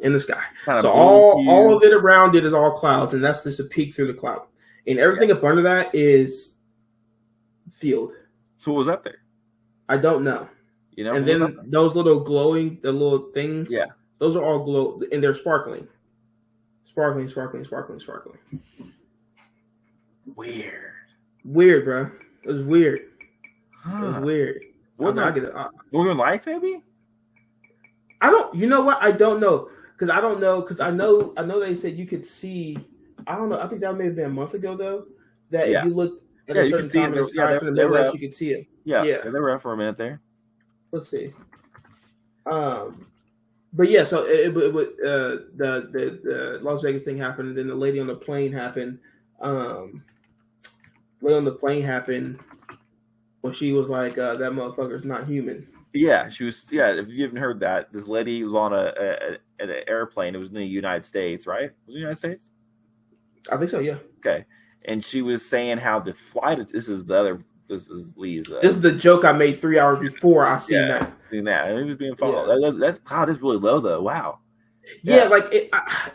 So all of it around it is all clouds, and that's just a peek through the cloud. And everything up under that is field. So what was up there? I don't know. And then those little glowing, the little things, those are all glow, and they're sparkling. Sparkling. Weird, bro. It was weird. Huh. It was weird. Were there lights, maybe? I don't. You know what? I don't know because I know they said you could see. I don't know. I think that may have been a month ago though. That if you look, at a certain time in the sky from the Milky Way, you could see it. Yeah, they were up for a minute there. Let's see. But yeah, so the Las Vegas thing happened, and then the lady on the plane happened. Lady on the plane happened when she was like, "That motherfucker's not human." Yeah, she was. Yeah, if you haven't heard that, this lady was on an airplane. It was in the United States, right? Was it the United States? I think so. Yeah. Okay, and she was saying how the flight. This is Lee's. This is the joke I made 3 hours before I seen that. Seen that. And he was being followed. Yeah. That's really low though. Wow. Yeah, like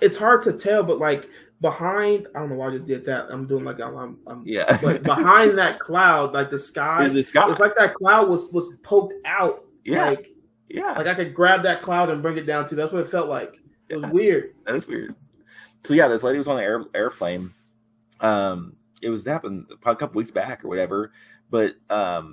it's hard to tell, but like behind, I don't know why I just did that. I'm doing like I'm yeah. But behind that cloud, like the sky, it's like that cloud was poked out. Yeah. Like, like I could grab that cloud and bring it down too. That's what it felt like. It was weird. That is weird. So yeah, this lady was on an airplane. It happened a couple weeks back or whatever. But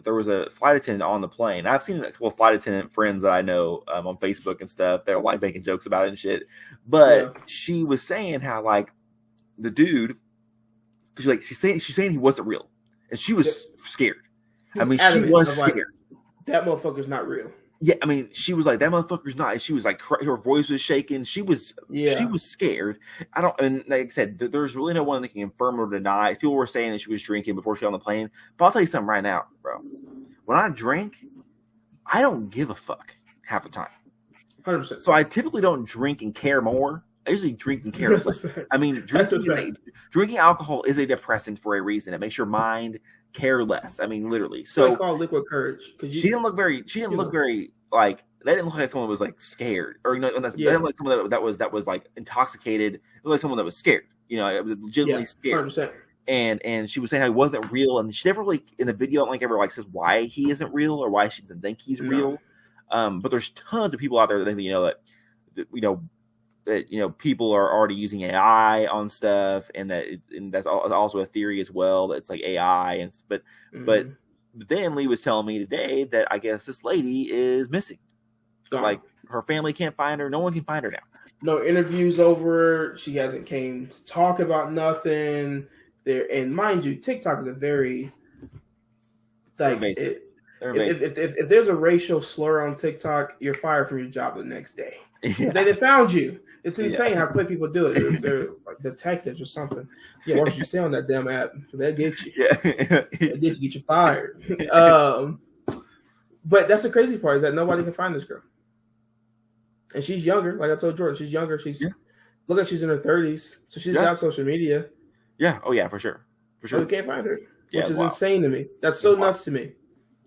there was a flight attendant on the plane. I've seen a couple of flight attendant friends that I know on Facebook and stuff. They're like making jokes about it and shit. But she was saying how like the dude, she's saying he wasn't real, and she was scared. I mean, she was scared. Like, that motherfucker's not real. Yeah, I mean, she was like, that motherfucker's not. And she was like, her voice was shaking. She was scared. And like I said, there's really no one that can confirm or deny. People were saying that she was drinking before she got on the plane. But I'll tell you something right now, bro. When I drink, I don't give a fuck half the time. 100%. So I typically don't drink and care more. I usually drink and care less. I mean, drinking alcohol is a depressant for a reason. It makes your mind care less. I mean, literally. So they call liquid courage. She didn't look very like, that didn't look like someone who was like scared, or they didn't look like someone that was like intoxicated. It looked like someone that was scared. Legitimately scared. 100%. And she was saying how he wasn't real, and she never really in the video I don't like ever like says why he isn't real or why she doesn't think he's real. But there's tons of people out there that think that people are already using AI on stuff, and that's also a theory as well. That it's like AI, but then Lee was telling me today that I guess this lady is missing. Gone. Like her family can't find her. No one can find her now. No interviews over. She hasn't came to talk about nothing. There, and mind you, TikTok is a very like if there's a racial slur on TikTok, you're fired from your job the next day. Yeah. They found you. It's insane how quick people do it. They're like detectives or something. Yeah, what did you say on that damn app? They'll get you. Yeah, get you fired. But that's the crazy part is that nobody can find this girl, and she's younger. Like I told Jordan, she's younger. Look like she's in her 30s, so she's got social media. Yeah. Oh yeah, for sure. But we can't find her, which is insane to me. That's so nuts to me.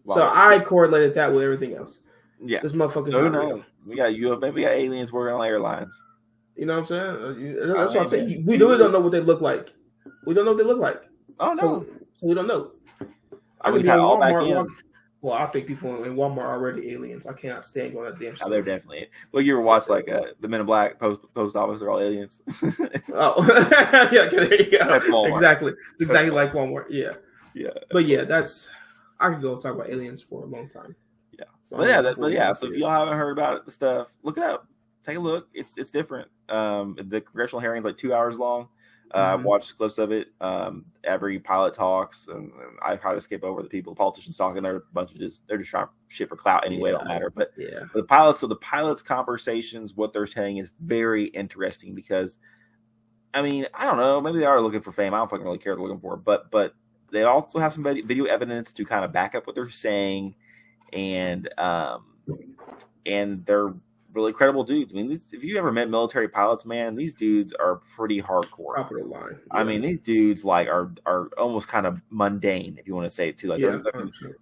Wow. So I correlated that with everything else. Yeah, this motherfucker's not real. We got aliens working on airlines. You know what I'm saying? That's why I say we really don't know what they look like. We don't know what they look like. Oh no! So we don't know. I mean, Walmart. Well, I think people in Walmart are already aliens. I cannot stand going to that damn store. Oh, they're definitely. Well, you ever watch like the Men in Black post office? They're all aliens. Oh, yeah. There you go. That's Walmart. Exactly like Walmart. Yeah. Yeah. But yeah, I could go talk about aliens for a long time. Yeah. So if y'all haven't heard about the stuff, look it up. Take a look. It's different. The congressional hearing is like 2 hours long. I've watched clips of it. Every pilot talks, and I try to skip over the politicians talking. They're a bunch of they're just trying shit for clout anyway. It don't matter. But the pilots' conversations, what they're saying is very interesting because, I mean, I don't know. Maybe they are looking for fame. I don't fucking really care what they're looking for. But they also have some video evidence to kind of back up what they're saying, and they're really credible dudes. I mean, if you ever met military pilots, man, these dudes are pretty hardcore. Top of the line. Yeah. I mean, these dudes like are almost kind of mundane, if you want to say it too. Like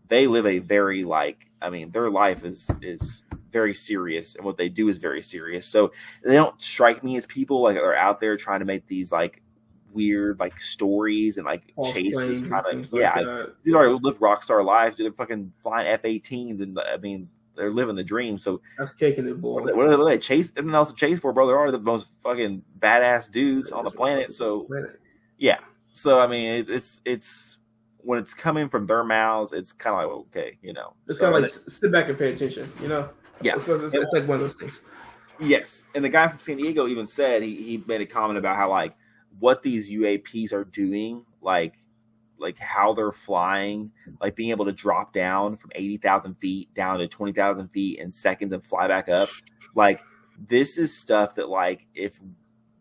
they live a very their life is very serious, and what they do is very serious. So they don't strike me as people like they're out there trying to make these like weird like stories and like chase this kind of these are live rock star lives. They're fucking flying F-18s, and I mean, they're living the dream. So that's kicking it, boy. What are they chase? Everything else to chase for, bro. They are the most fucking badass dudes on the planet. So yeah. So I mean, it's when it's coming from their mouths, it's kind of like okay, It's kind of like sit back and pay attention, Yeah. So it's like one of those things. Yes, and the guy from San Diego even said he made a comment about how like what these UAPs are doing, like like how they're flying, like being able to drop down from 80,000 feet down to 20,000 feet in seconds and fly back up. Like this is stuff that like if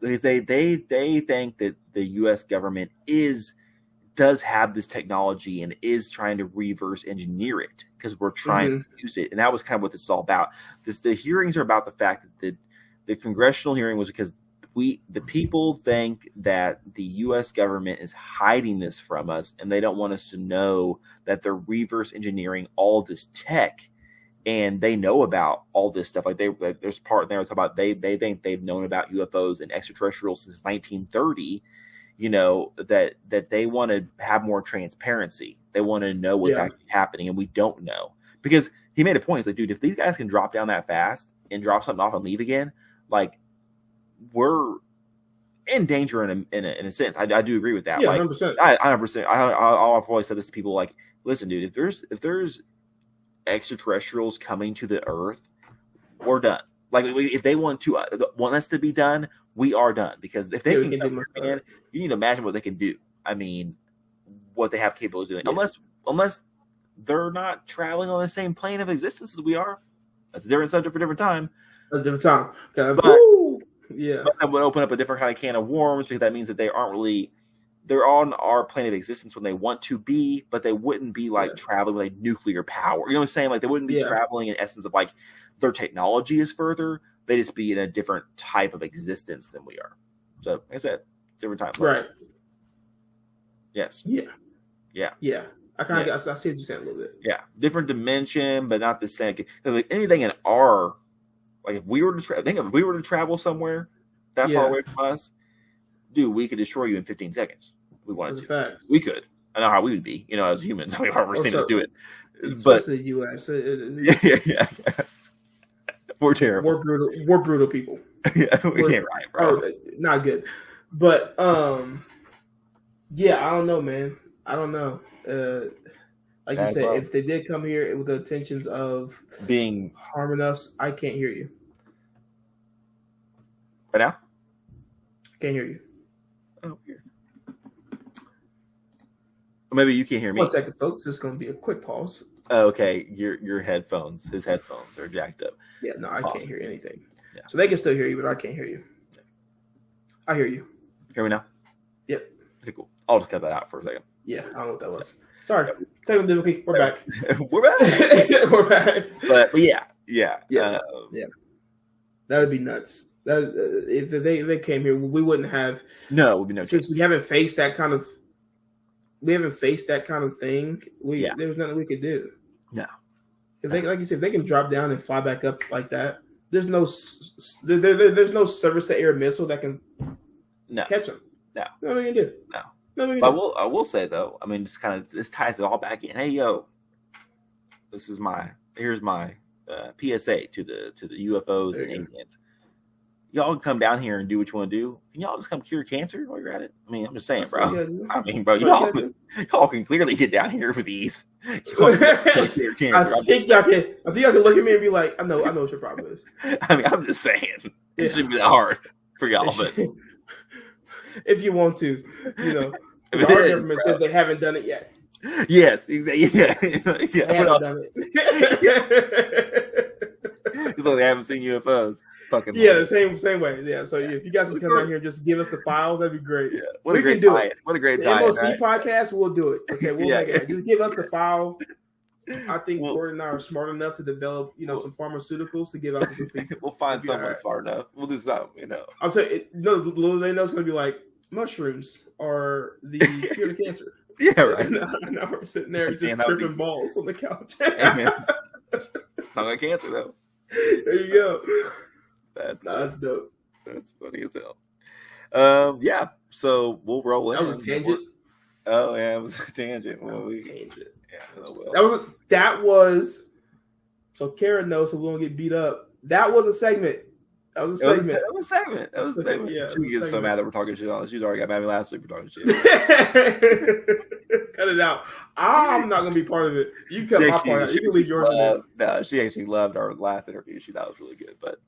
they think that the U.S. government does have this technology and is trying to reverse engineer it because we're trying to use it. And that was kind of what this is all about. The hearings are about the fact that the congressional hearing was because the people think that the U.S. government is hiding this from us, and they don't want us to know that they're reverse engineering all this tech, and they know about all this stuff. Like there's part in there that's about they think they've known about UFOs and extraterrestrials since 1930. You know that they want to have more transparency. They want to know what's actually happening, and we don't know because he made a point. He's like, dude, if these guys can drop down that fast and drop something off and leave again, like. We're in danger in a sense. I do agree with that. Yeah, like, 100%. 100%. I've always said this to people. Like, listen, dude, if there's extraterrestrials coming to the Earth, we're done. Like, if they want us to be done, we are done. Because if they can come here, man, you need to imagine what they can do. I mean, what they have capability of doing. Yeah. Unless they're not traveling on the same plane of existence as we are. That's a different subject for a different time. That's a different time. Yeah, but that would open up a different kind of can of worms because that means that they're on our plane of existence when they want to be, but they wouldn't be like traveling with like nuclear power. You know what I'm saying? Like they wouldn't be traveling in essence of like their technology is further. They just be in a different type of existence than we are. So like I said, different time. Right. Yes. Yeah. Yeah. Yeah. I kind of I see what you're saying a little bit. Yeah. Different dimension, but not the same. Because like anything in our Like if we were to travel somewhere that far away from us, dude, we could destroy you in 15 seconds. We wanted to. We could. I know how we would be, you know, as humans. I mean, I've never seen us do it. But the U.S. Yeah. We're terrible. We're brutal people. Yeah, we can't write, bro. Not good. But yeah, I don't know, man. I don't know. Like you said, if they did come here with the intentions of being harming us, I can't hear you. Right now? Can't hear you. Oh, weird. Or maybe you can't hear me. 1 second, folks. This is going to be a quick pause. Oh, okay. Your headphones, his headphones are jacked up. Yeah, no, I can't hear anything. Yeah. So they can still hear you, but I can't hear you. Yeah. I hear you. Hear me now? Yep. Okay, cool. I'll just cut that out for a second. Yeah, I don't know what that was. Sorry. Technical difficulty. We're back. We're back. We're back. But yeah. That would be nuts. If they came here, we wouldn't have. No, it would be no. Since we haven't faced that kind of. We haven't faced that kind of thing. There's nothing we could do. No. If they, like you said, if they can drop down and fly back up like that, there's no surface to air missile that can catch them. No. Nothing we can do. No. But I will say though, I mean, just kind of this ties it all back in. Hey, yo, here's my PSA to the UFOs and aliens. Y'all can come down here and do what you want to do. Can y'all just come cure cancer while you're at it? I mean, I'm just saying, bro. I mean, bro, y'all can clearly get down here with ease. I think y'all can look at me and be like, I know what your problem is. I mean, I'm just saying. It shouldn't be that hard for y'all, but if you want to, you know, our government says they haven't done it yet. Yes, exactly. Yeah. They haven't done it. It's like they haven't seen UFOs. Fucking the same way. Yeah. So if you guys would come down here and just give us the files, that'd be great. Yeah. What a great tie-in. What a great tie-in. MOC podcast, we'll do it. Okay, we'll make it. Just give us the file. I think Gordon and I are smart enough to develop, some pharmaceuticals to give out to some people. We'll find someone far enough. We'll do something, I'm saying, little they know it's going to be like mushrooms are the cure to cancer. Yeah, right. Now we're sitting there just tripping balls on the couch. Not like cancer though. There you go. That's dope. That's funny as hell. Yeah. So we'll roll in. That was a tangent. Oh yeah, it was a tangent. Tangent. Yeah. That was. So Karen knows, so we won't get beat up. That was a segment. That was a segment. Yeah, she gets so mad that we're talking shit on it. She's already got mad at me last week for talking shit. Cut it out. I'm not gonna be part of it. You cut my part out. You can leave yours. No, she actually loved our last interview. She thought it was really good, but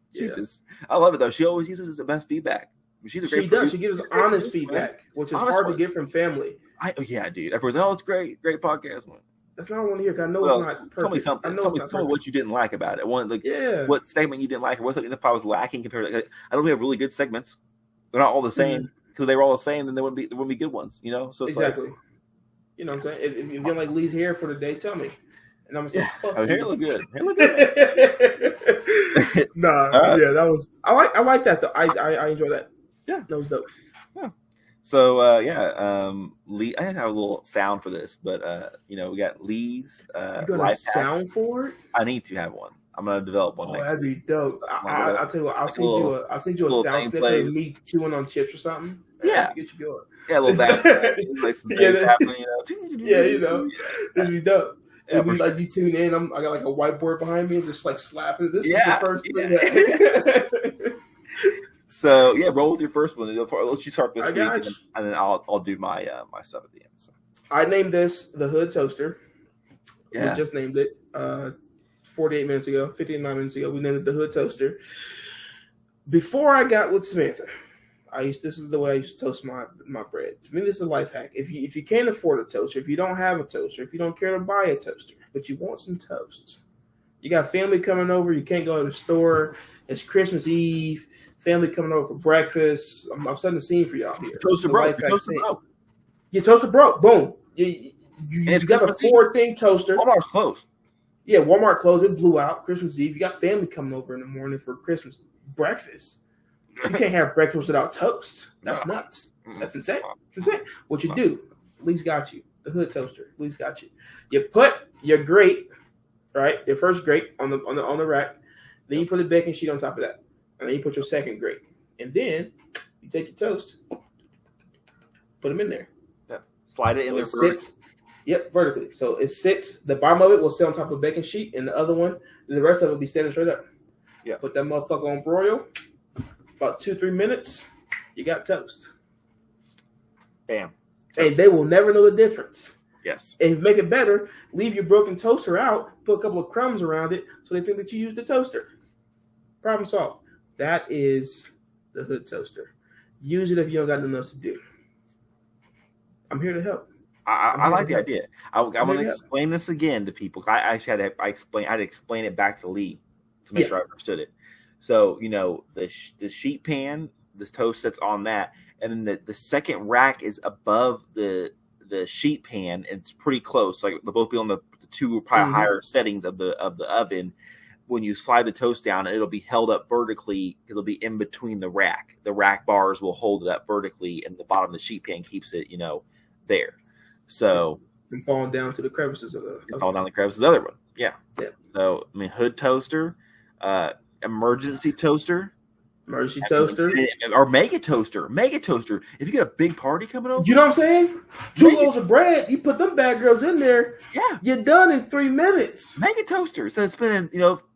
I love it though. She always uses the best feedback. She's a great. She does. She gives honest feedback, which is hard to get from family. Yeah, dude. Everyone's it's great podcast, man. That's not what I want to hear. Cause I know it's not perfect. Tell me something. Tell me what you didn't like about it. What segment you didn't like, or what if I was lacking compared to. I don't have really good segments. They're not all the same. Because they were all the same, then there wouldn't be good ones. So it's exactly. You know what I'm saying? If you don't like Lee's hair for the day, tell me. And I'm gonna say, fuck hair look good. Hair look good. Yeah, that was. I like that though. I enjoy that. Yeah, that was dope. Yeah. So Lee, I didn't have a little sound for this, but we got Lee's. You got a sound for it? I need to have one. I'm gonna develop one. That'd be dope. I'll tell you what. I'll send you a sound snippet of me chewing on chips or something. Yeah, get you going. Yeah, a little back. Like some things happening. It'd be dope. Yeah, and like you tune in, I got like a whiteboard behind me, just like slapping. This is the first thing. So roll with your first one. Let you start this week, and then I'll do my my stuff at the end. So I named this the Hood Toaster. Yeah, we just named it 59 minutes ago. We named it the Hood Toaster. Before I got with Samantha, this is the way I used to toast my bread. To me, this is a life hack. If you can't afford a toaster, if you don't have a toaster, if you don't care to buy a toaster, but you want some toast, you got family coming over, you can't go to the store, it's Christmas Eve, family coming over for breakfast. I'm setting the scene for y'all here. Toaster broke. Your toaster broke. Boom. You got a 4-thing toaster. Walmart's closed. Yeah, Walmart closed. It blew out Christmas Eve. You got family coming over in the morning for Christmas breakfast. You can't have breakfast without toast. That's nuts. That's insane. It's insane. What you do, Lee's got you. The Hood Toaster. Lee's got you. You put your grate, right? Your first grate on the rack. Then you put a baking sheet on top of that. And then you put your second grate. And then you take your toast, put them in there. Yeah. Slide it in there vertically. Yep, vertically. So it sits. The bottom of it will sit on top of a baking sheet, and the other one, the rest of it will be standing straight up. Yeah. Put that motherfucker on broil. About 2-3 minutes, you got toast. Bam. And they will never know the difference. Yes. And make it better, leave your broken toaster out, put a couple of crumbs around it so they think that you used the toaster. Problem solved. That is the Hood Toaster. Use it if you don't got nothing else to do. I'm here to help. I like the idea. I want to explain this again to people. I actually had to explain it back to Lee to make sure I understood it. So, the sheet pan, this toast sits on that, and then the second rack is above the sheet pan, and it's pretty close. Like they'll both be on the two probably higher settings of the oven. When you slide the toast down, it'll be held up vertically because it'll be in between the rack. The rack bars will hold it up vertically, and the bottom of the sheet pan keeps it, there. So and falling down to the crevices of the crevices of the other one. Yeah. So Hood Toaster. Emergency toaster, or mega toaster. If you get a big party coming over, you know what I'm saying? 2 loaves of bread, you put them bad girls in there. Yeah, you're done in 3 minutes. Mega toaster. So it's spending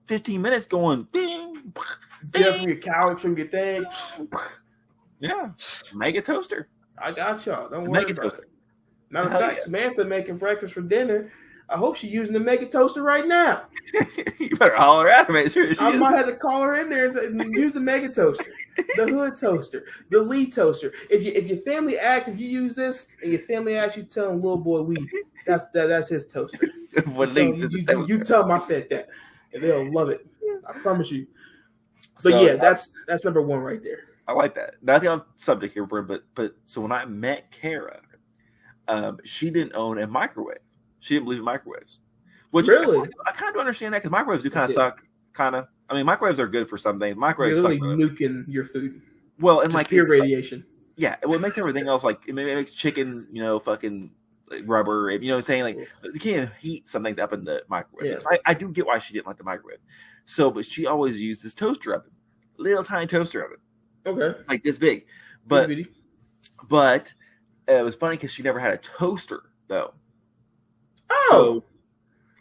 15 minutes going ding. Get up from your couch, from your thing. Yeah, mega toaster. I got y'all. Don't worry about it. Matter of fact, Samantha making breakfast for dinner. I hope she's using the mega toaster right now. You better holler at her, make sure I might have to call her in there and use the mega toaster, the Hood Toaster, the Lee Toaster. If your family asks if you use this, and your family asks you, tell them little boy Lee. That's his toaster. You tell them I said that, and they'll love it. I promise you. But that's number 1 right there. I like that. Not the on subject here, but so when I met Kara, she didn't own a microwave. She didn't believe in microwaves. Which really? I kind of understand that because microwaves do kind of suck. Microwaves are good for some things. Microwaves you're really nuking your food. Well, and just pure radiation. Yeah, well, it makes everything else it makes chicken, fucking rubber. You know what I'm saying? Like you can't heat some things up in the microwave. Yeah. So I do get why she didn't like the microwave. So, but she always used this toaster oven, little tiny toaster oven. Okay. Like this big, but it was funny because she never had a toaster though. Oh. So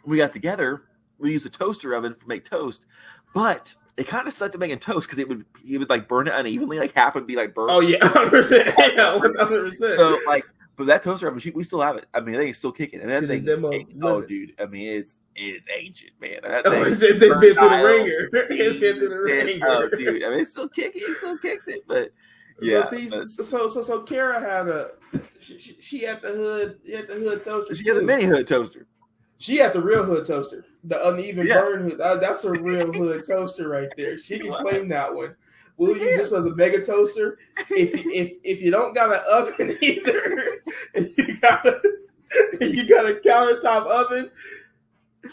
we got together. We used a toaster oven to make toast, but it kind of sucked at making toast because it would like burn it unevenly. Like half would be like burnt. Oh yeah, 100%. Yeah, 100%. So but that toaster oven, we still have it. I mean, it's still kicking. And that thing, dude. I mean, it's ancient, man. That thing it's been through the ringer. It's been through the ringer. Oh, dude. I mean, it's still kicking. It still kicks it, but Yeah. So Kara had she had the hood toaster. She had the mini hood toaster. She had the real hood toaster, the uneven burn hood. That's a real hood toaster right there. She can claim that one. We'll use this as a mega toaster. If you don't got an oven either, and you got a countertop oven,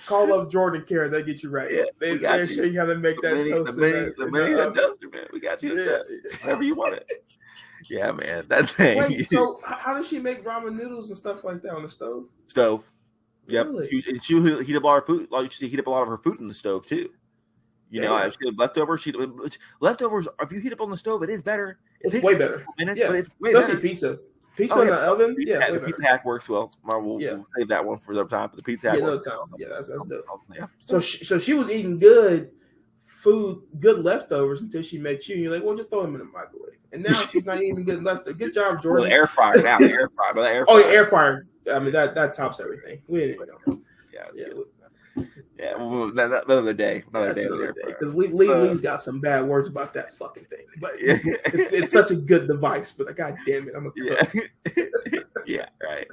call up Jordan Karen. They get you right. Yeah, they'll show you how to make that toaster. The mini hood toaster, man. We got you. Whatever you want it. Yeah, man. That thing. Wait, so how does she make ramen noodles and stuff like that on the stove? Yep. Really? She heat up a lot of food. Like she heat up a lot of her food in the stove too. You know, if she had leftovers. Leftovers. If you heat up on the stove, it is better. It's way better. Minutes, but it's way especially better. Pizza in the oven. The pizza hack works well. We'll save that one for the time. But the pizza hack works. That's dope. Yeah. So she was eating good food, good leftovers until she met you. And you're like, well, just throw them in the microwave. And now she's not eating good leftovers. Good job, Jordan. Well, air fryer now. Air fryer. Oh, yeah, air fryer. I mean that tops everything. We didn't know. Yeah, well, another day. Because Lee's got some bad words about that fucking thing. But it's such a good device. But god damn it, I'm a cook. Yeah, right.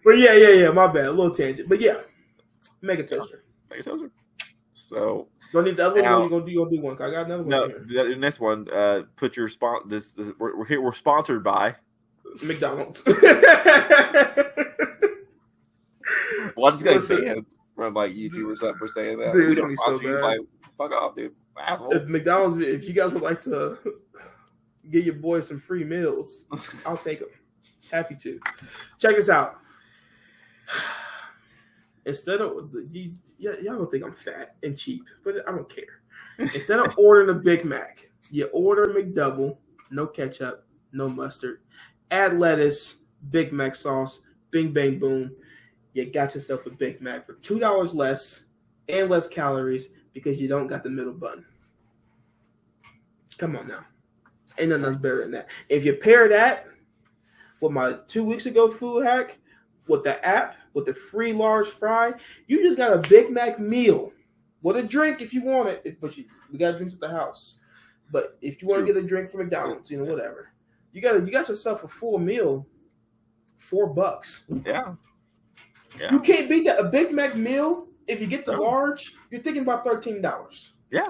But yeah. My bad. A little tangent. But yeah, mega toaster. So don't need the other one. You gonna do one? I got another one. No, here. The next one. Put your this we're sponsored by McDonald's. Well, I just got saying from like YouTube or something for saying that. Dude, we don't sponsor you. Like, fuck off, dude. Asshole. If you guys would like to give your boy some free meals, I'll take them. Happy to. Check this out. Instead of y'all don't think I'm fat and cheap, but I don't care. Instead of ordering a Big Mac, you order a McDouble, no ketchup, no mustard. Add lettuce, Big Mac sauce, bing bang boom. You got yourself a Big Mac for $2 less and less calories because you don't got the middle bun. Come on now. Ain't nothing else better than that. If you pair that with my 2 weeks ago food hack, with the app, with the free large fry, you just got a Big Mac meal with a drink if you want it. But we got drinks at the house. But if you want to get a drink from McDonald's, whatever, you got yourself a full meal, $4. Yeah. You can't beat that. A Big Mac meal, if you get the large, you're thinking about $13. Yeah.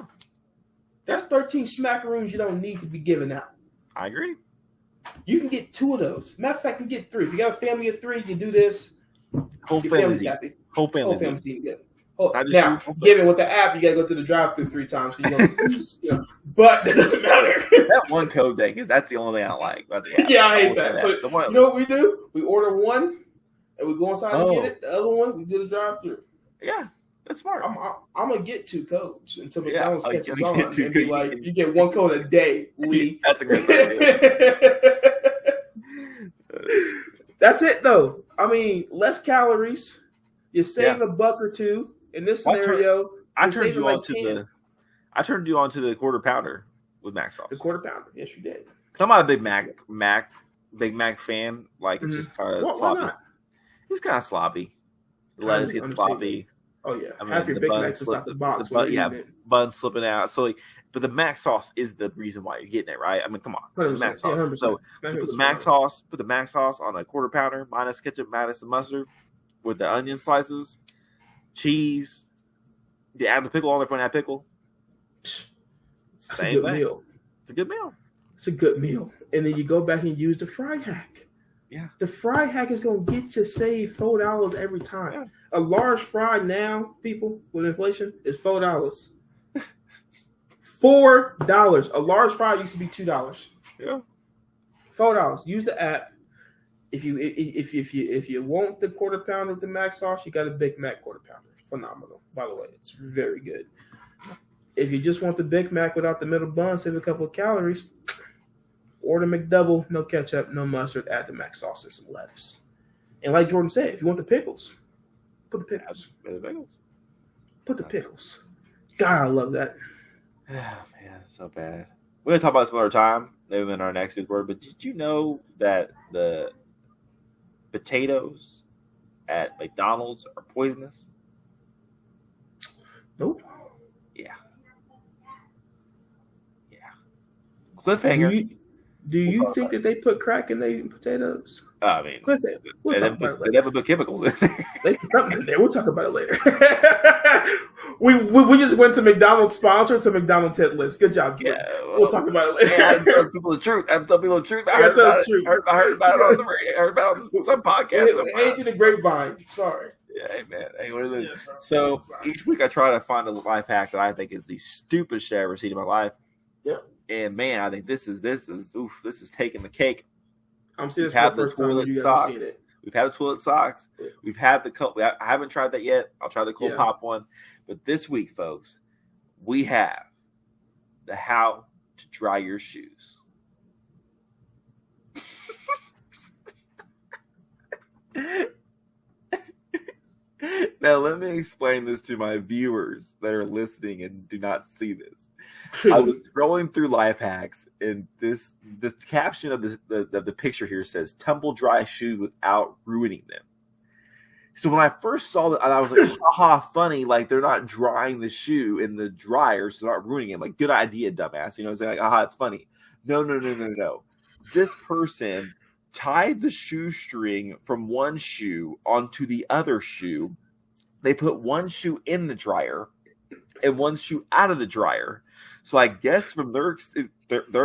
That's 13 smackaroons you don't need to be giving out. I agree. You can get 2 of those. Matter of fact, you can get 3. If you got a family of 3, you do this. Whole family's happy. Whole family's eating good. Now, given with the app, you got to go to the drive-thru 3 times. But that doesn't matter. That one code thing, that's the only thing I don't like. Yeah, I hate that. So, you know what we do? We order one. And we go inside and get it. The other one, we do the drive-through. Yeah, that's smart. I'm gonna get 2 codes until McDonald's catches on and be like, you get 1 code a day, Lee. That's a great idea. That's it, though. I mean, less calories. You save $1 or $2 in this scenario. I turned you on to the quarter pounder with Mac sauce. The quarter pounder, yes, you did. I'm not a big Mac fan. Like it's just kind of sloppy. It's kind of sloppy. The lettuce gets sloppy. Oh yeah, half your Big Macs inside the box. Buns slipping out. So, but the Mac sauce is the reason why you're getting it, right? I mean, come on, the Mac sauce. Yeah, so put the Mac sauce on a quarter pounder, minus ketchup, minus the mustard, with the onion slices, cheese. You add the pickle on there for that pickle. It's a good meal. It's a good meal. It's a good meal, and then you go back and use the fry hack. Yeah, the fry hack is gonna get you save $4 every time. Yeah. A large fry now, people, with inflation, is $4. $4. A large fry used to be $2. Yeah, $4. Use the app. If you want the quarter pounder with the Mac sauce, you got a Big Mac quarter pounder. Phenomenal, by the way. It's very good. If you just want the Big Mac without the middle bun, save a couple of calories. Order McDouble, no ketchup, no mustard, add the Mac sauce and some lettuce. And like Jordan said, if you want the pickles, put the pickles. Put the pickles. God, I love that. Oh, man, it's so bad. We're going to talk about this another time, maybe in our next good word, but did you know that the potatoes at McDonald's are poisonous? Nope. Yeah. Cliffhanger. Do you think that they put crack in their potatoes? I mean, we'll talk about it later. They never put chemicals in there. They put something in there. We'll talk about it later. we just went to McDonald's sponsor to McDonald's hit list. Good job. Yeah, we'll talk about it later. Yeah, I tell people the truth. I tell people the truth. I heard about it on the radio. I heard about it on some podcast. Hey, in the grapevine. Sorry. Yeah, hey man. Hey, what is it? So each week I try to find a life hack that I think is the stupidest shit I've ever seen in my life. Yeah. And man, I think this is taking the cake. I'm seeing this for the first time. You socks. Seen it. We've had the toilet socks. Yeah. We've had the I haven't tried that yet. I'll try the cold pop one. But this week, folks, we have the how to dry your shoes. Now, let me explain this to my viewers that are listening and do not see this. I was scrolling through life hacks, and the caption of the picture here says "tumble dry shoes without ruining them." So when I first saw that, I was like, "Haha, funny! Like they're not drying the shoe in the dryer, so they're not ruining it." Like, good idea, dumbass. You know, it's like, "Aha, it's funny." No. This person tied the shoestring from one shoe onto the other shoe. They put one shoe in the dryer and one shoe out of the dryer. So I guess from their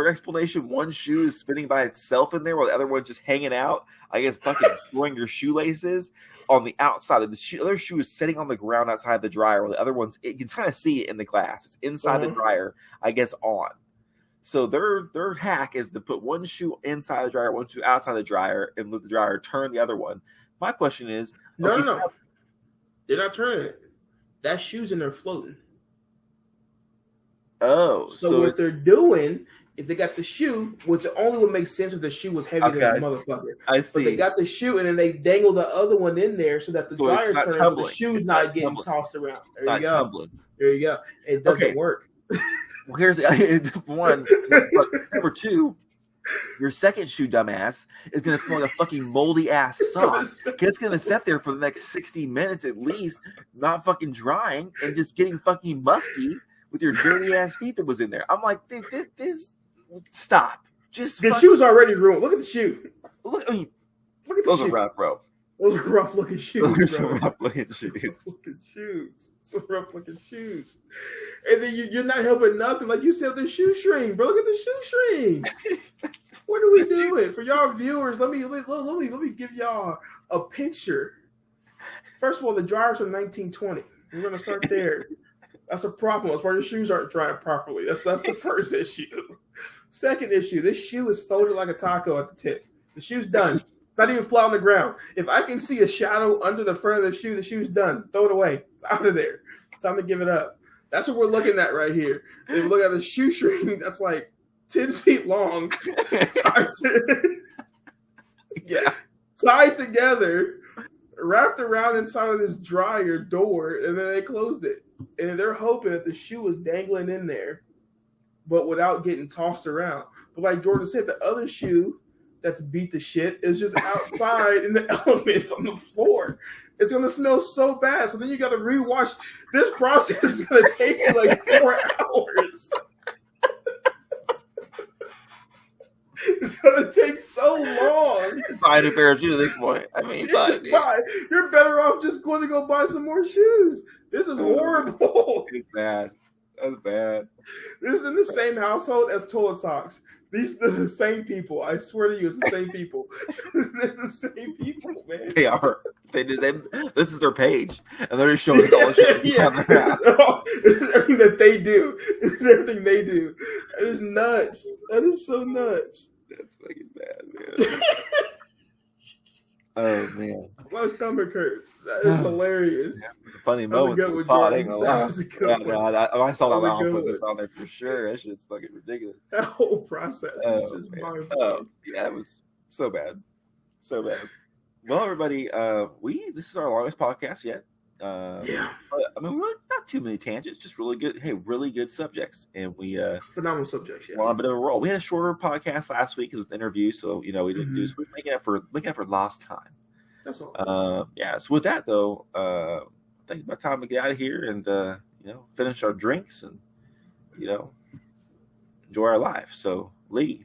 explanation, one shoe is spinning by itself in there while the other one's just hanging out. I guess fucking throwing your shoelaces on the outside of the other shoe is sitting on the ground outside the dryer while the other one's, you can kind of see it in the glass. It's inside the dryer, I guess, on. So their hack is to put one shoe inside the dryer, one shoe outside the dryer, and let the dryer turn the other one. My question is, no. They're not turning it. That shoe's in there floating. Oh. So what they're doing is they got the shoe, which only would make sense if the shoe was heavier than the motherfucker. I see. But they got the shoe, and then they dangle the other one in there so that the dryer turns, the shoe's not getting tossed around. There you go. Tumbling. There you go. It doesn't work. Well, here's the one. Number two, your second shoe, dumbass, is going to smell like a fucking moldy ass sock. It's going to sit there for the next 60 minutes at least, not fucking drying and just getting fucking musky with your dirty ass feet that was in there. I'm like, dude, this stop. Just the shoe's already ruined. Look at the shoe. Look at the shoe. Are rough, bro. Those are rough looking shoes. Some rough looking shoes. Some rough looking shoes. And then you're not helping nothing. Like you said, the shoestring, bro. Look at the shoestrings. What are we doing? For y'all viewers, let me give y'all a picture. First of all, the dryers are 1920. We're gonna start there. That's a problem as far as your shoes aren't drying properly. That's the first issue. Second issue, this shoe is folded like a taco at the tip. The shoe's done. Not even flat on the ground. If I can see a shadow under the front of the shoe's done. Throw it away. It's out of there. It's time to give it up. That's what we're looking at right here. If you look at the shoestring, that's like 10 feet long. Tied together, wrapped around inside of this dryer door, and then they closed it. And they're hoping that the shoe was dangling in there, but without getting tossed around. But like Jordan said, the other shoe that's beat to shit is just outside in the elements on the floor. It's going to smell so bad. So then you got to rewash. This process is going to take you like 4 hours. It's going to take so long. Buy a pair of shoes at this point. I mean, you're better off just going to go buy some more shoes. This is horrible. It's bad. That's bad. This is in the same household as toilet socks. These are the same people. I swear to you, it's the same people. It's the same people, man. They are. This is their page, and they're just showing us all the shit. This is everything that they do. This is everything they do. It is nuts. That is so nuts. That's fucking bad, man. Oh man, my stomach hurts. That is hilarious. Yeah, funny moment. That was a good one. I saw that. I'll put this on there for sure. That shit's fucking ridiculous. That whole process is just mind-blowing. Yeah, it was so bad, so bad. Well, everybody, this is our longest podcast yet. Yeah. I mean, really not too many tangents, just really good. Hey, really good subjects, and we phenomenal subjects. Yeah. We're on a bit of a roll. We had a shorter podcast last week. It was an interview, so we didn't do. So we're making up for lost time. That's all. Yeah. So with that though, I think it's about time to get out of here and finish our drinks and enjoy our life. So Lee,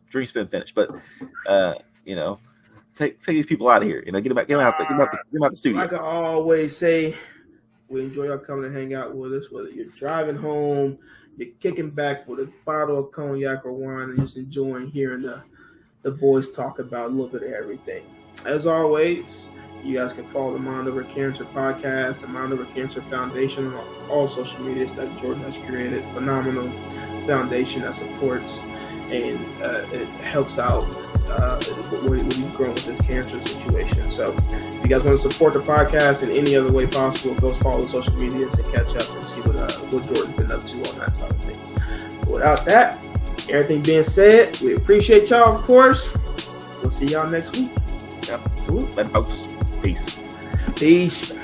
drink's been finished, but you know, take these people out of here. You know, get them out the studio. Like I always say, we enjoy y'all coming to hang out with us. Whether you're driving home, you're kicking back with a bottle of cognac or wine, and just enjoying hearing the boys talk about a little bit of everything. As always, you guys can follow the Mind Over Cancer podcast, the Mind Over Cancer Foundation on all social medias that Jordan has created. Phenomenal foundation that supports and it helps out when he's growing with this cancer situation. So if you guys want to support the podcast in any other way possible, go follow the social medias and catch up and see what Jordan's been up to on that side of things. But without that, everything being said, we appreciate y'all, of course. We'll see y'all next week. Yep. Salute. Folks. Peace. Peace.